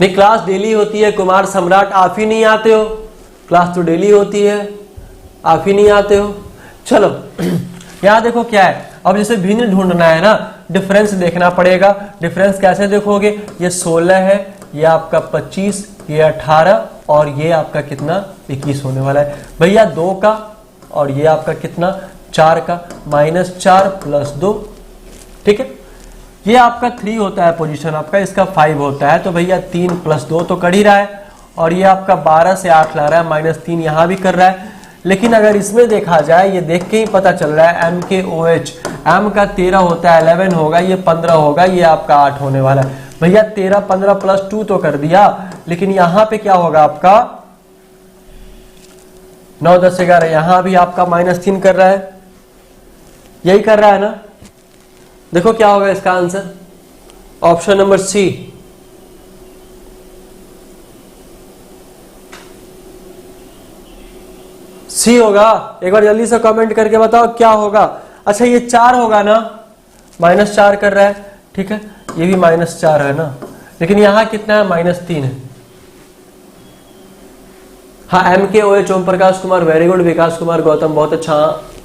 नहीं क्लास डेली होती है कुमार सम्राट, आप ही नहीं आते हो, क्लास तो डेली होती है, आप ही नहीं आते हो। चलो यहां देखो क्या है, अब जैसे भिन्न ढूंढना है ना, डिफरेंस देखना पड़ेगा। डिफरेंस कैसे देखोगे, ये 16 है, ये आपका 25, ये 18 और ये आपका कितना 21 होने वाला है भैया, 2 का और ये आपका कितना 4 का, -4 + 2, ठीक है। ये आपका 3 होता है पोजीशन आपका, इसका 5 होता है, तो भैया 3 + 2 तो कर ही रहा है, और ये आपका 12 से 8 ला रहा है, -3 यहां भी कर रहा है। लेकिन अगर इसमें देखा जाए, ये देख के ही पता चल रहा है, MKOH, M का 13 होता है, 11 होगा, ये 15 होगा, ये आपका 8 होने वाला है भैया। 13 15 + 2 तो कर दिया, लेकिन यहां पे क्या होगा आपका 9 10 11, यहां भी आपका -3 कर रहा है, यही कर रहा है ना। देखो क्या होगा इसका आंसर, ऑप्शन नंबर सी, सी होगा। एक बार जल्दी से कमेंट करके बताओ क्या होगा। अच्छा ये 4 होगा ना, -4 कर रहा है, ठीक है, ये भी -4 है ना, लेकिन यहां कितना है, -3 है। हाँ MKOH, Om Prakash Kumar very good, विकास कुमार गौतम बहुत अच्छा,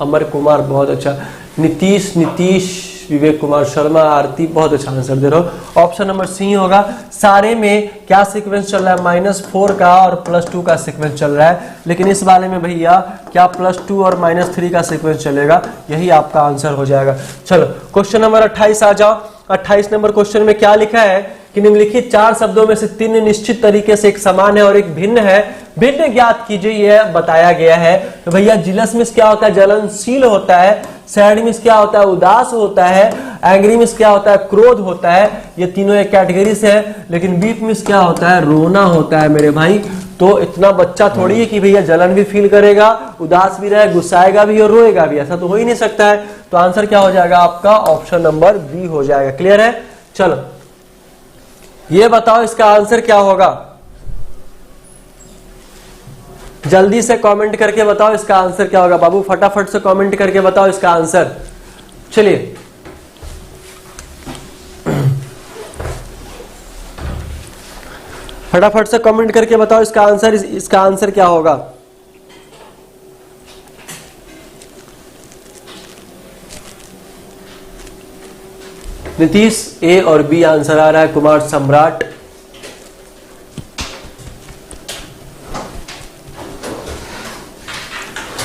अमर कुमार बहुत अच्छा, नीतीश विवेक कुमार शर्मा, आरती बहुत अच्छा आंसर दे रहे हो। ऑप्शन नंबर सी होगा। सारे में क्या सीक्वेंस चल रहा है, -4 का और +2 का सीक्वेंस चल रहा है, लेकिन इस वाले में भैया क्या +2 और -3 का सीक्वेंस चलेगा, यही आपका आंसर हो जाएगा। चलो क्वेश्चन नंबर 28 आ जाओ। 28 नंबर क्वेश्चन में क्या लिखा है कि निम्नलिखित 4 शब्दों में से 3 निश्चित तरीके से एक समान है और एक भिन्न है, भिन्न ज्ञात कीजिए, यह बताया गया है। तो भैया जीलस मीन्स क्या होता है, जलनशील होता है, सैड मीन्स क्या होता है, उदास होता है, एंग्री मीन्स क्या होता है, क्रोध होता है, ये तीनों एक कैटेगरी से है। लेकिन वीप मीन्स क्या होता है, रोना होता है मेरे भाई। तो इतना बच्चा थोड़ी है कि भैया जलन भी फील करेगा, उदास भी रहे, गुस्साएगा भी और रोएगा भी, ऐसा तो हो ही नहीं सकता है। तो आंसर क्या हो जाएगा आपका, ऑप्शन नंबर बी हो जाएगा। क्लियर है? चलो ये बताओ इसका आंसर क्या होगा, जल्दी से कमेंट करके बताओ इसका आंसर क्या होगा। बाबू फटाफट से कमेंट करके बताओ इसका आंसर। चलिए फटाफट से कमेंट करके बताओ इसका आंसर, इसका आंसर क्या होगा। नीतीश ए और बी आंसर आ रहा है, कुमार सम्राट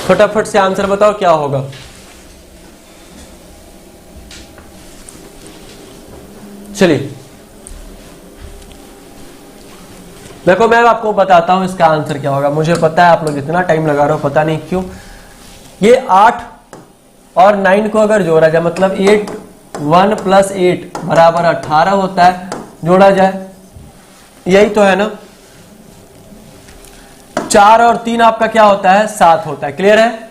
फटाफट से आंसर बताओ क्या होगा। चलिए देखो मैं आपको बताता हूं इसका आंसर क्या होगा। मुझे पता है आप लोग इतना टाइम लगा रहे हो, पता नहीं क्यों। ये 8 और 9 को अगर जोड़ा जाए, मतलब 8 1 + 8 बराबर 18 होता है, जोड़ा जाए, यही तो है ना। 4 और 3 आपका क्या होता है, 7 होता है। क्लियर है?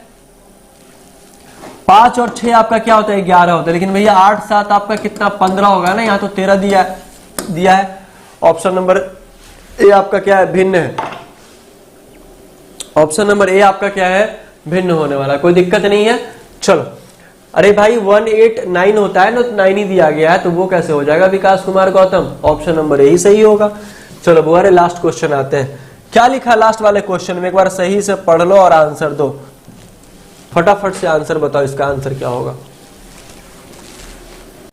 5 और 6 आपका क्या होता है, 11 होता है। लेकिन भैया 8 7 आपका कितना, 15 होगा ना, यहाँ तो 13 दिया है। ऑप्शन नंबर ए आपका क्या है, भिन्न है। ऑप्शन नंबर ए आपका क्या है, भिन्न होने वाला, कोई दिक्कत नहीं है। चलो अरे भाई 1 8 9 होता है ना, तो 9 ही दिया गया है, तो वो कैसे हो जाएगा Vikas Kumar Gautam, option number A ही सही होगा। चलो बुआरे लास्ट क्वेश्चन आते हैं। क्या लिखा लास्ट वाले क्वेश्चन में, एक बार सही से पढ़ लो और आंसर दो। फटाफट से आंसर बताओ, इसका आंसर क्या होगा।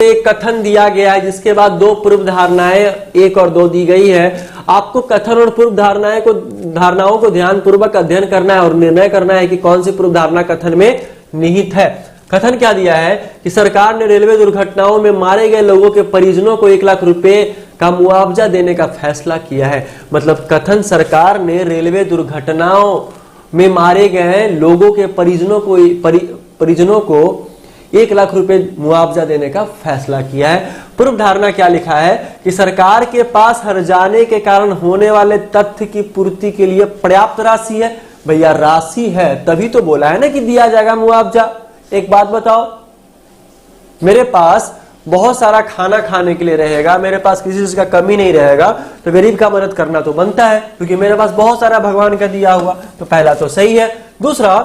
एक कथन दिया गया है जिसके बाद 2 पूर्व धारणाएं 1 और 2 दी गई है। आपको कथन और पूर्व धारणाओं को ध्यान पूर्वक अध्ययन करना है और निर्णय करना है कि कौन सी पूर्व धारणा कथन में निहित है। कथन क्या दिया है कि सरकार ने रेलवे दुर्घटनाओं में मारे गए लोगों के परिजनों को 1 लाख रुपए का मुआवजा देने का फैसला किया है। मतलब कथन, सरकार ने रेलवे दुर्घटनाओं में मारे गए लोगों के परिजनों को 1 लाख रुपए मुआवजा देने का फैसला किया है। पूर्व धारणा क्या लिखा है कि सरकार के पास हर्जाने के कारण होने वाले तथ्य की पूर्ति के लिए पर्याप्त राशि है। भैया राशि है तभी तो बोला है ना कि दिया जाएगा मुआवजा। एक बात बताओ, मेरे पास बहुत सारा खाना खाने के लिए रहेगा, मेरे पास किसी चीज का कमी नहीं रहेगा, तो गरीब का मदद करना तो बनता है, क्योंकि मेरे पास बहुत सारा भगवान का दिया हुआ। तो पहला तो सही है। दूसरा,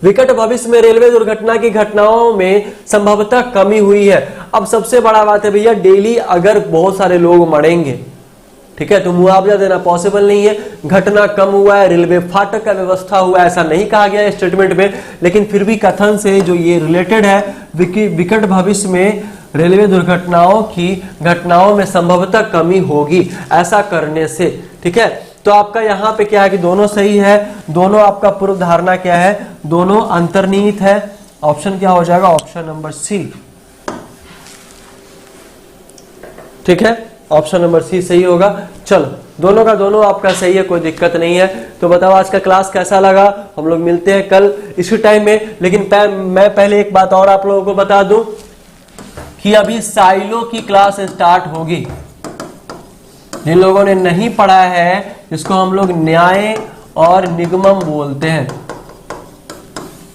विकट भविष्य में रेलवे दुर्घटना की घटनाओं में संभवतः कमी हुई है। अब सबसे बड़ा बात है भैया, डेली अगर बहुत सारे लोग मरेंगे, ठीक है, तो मुआवजा देना पॉसिबल नहीं है। घटना कम हुआ है, रेलवे फाटक का व्यवस्था हुआ है, ऐसा नहीं कहा गया है स्टेटमेंट में, लेकिन फिर भी कथन से जो ये रिलेटेड है, विकट भविष्य में रेलवे घटनाओं में संभवतः कमी होगी ऐसा करने से। ठीक है, तो आपका यहाँ पे क्या है कि दोनों सही है, दोनों आपका पूर्व धारणा क्या है, दोनों अंतर्निहित है। ऑप्शन क्या हो जाएगा, ऑप्शन नंबर सी। ठीक है, ऑप्शन नंबर सी सही होगा। चलो दोनों का दोनों आपका सही है, कोई दिक्कत नहीं है। तो बताओ आज का क्लास कैसा लगा। हम लोग मिलते हैं कल इसी टाइम में, लेकिन मैं पहले एक बात और आप लोगों को बता दूं कि अभी साइलो की क्लास स्टार्ट होगी। जिन लोगों ने नहीं पढ़ा है, इसको हम लोग न्याय और निगमन बोलते हैं।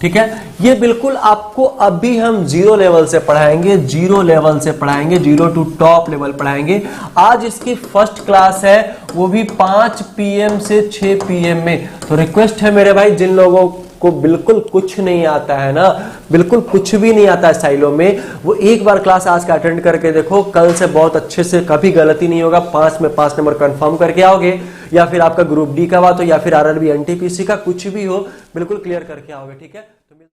ठीक है, ये बिल्कुल आपको अभी हम 0 लेवल से पढ़ाएंगे, 0 लेवल से पढ़ाएंगे, 0 टू टॉप लेवल पढ़ाएंगे। आज इसकी फर्स्ट क्लास है, वो भी 5 PM से 6 PM में। तो रिक्वेस्ट है मेरे भाई, जिन लोगों को बिल्कुल कुछ नहीं आता है ना, बिल्कुल कुछ भी नहीं आता है साइलो में, वो एक बार क्लास आज का अटेंड करके देखो। कल से बहुत अच्छे से, कभी गलती नहीं होगा। 5 में 5 नंबर कंफर्म करके आओगे, या फिर आपका ग्रुप डी का बात हो, या फिर RRB NTPC का कुछ भी हो, बिल्कुल क्लियर करके आओगे। ठीक है।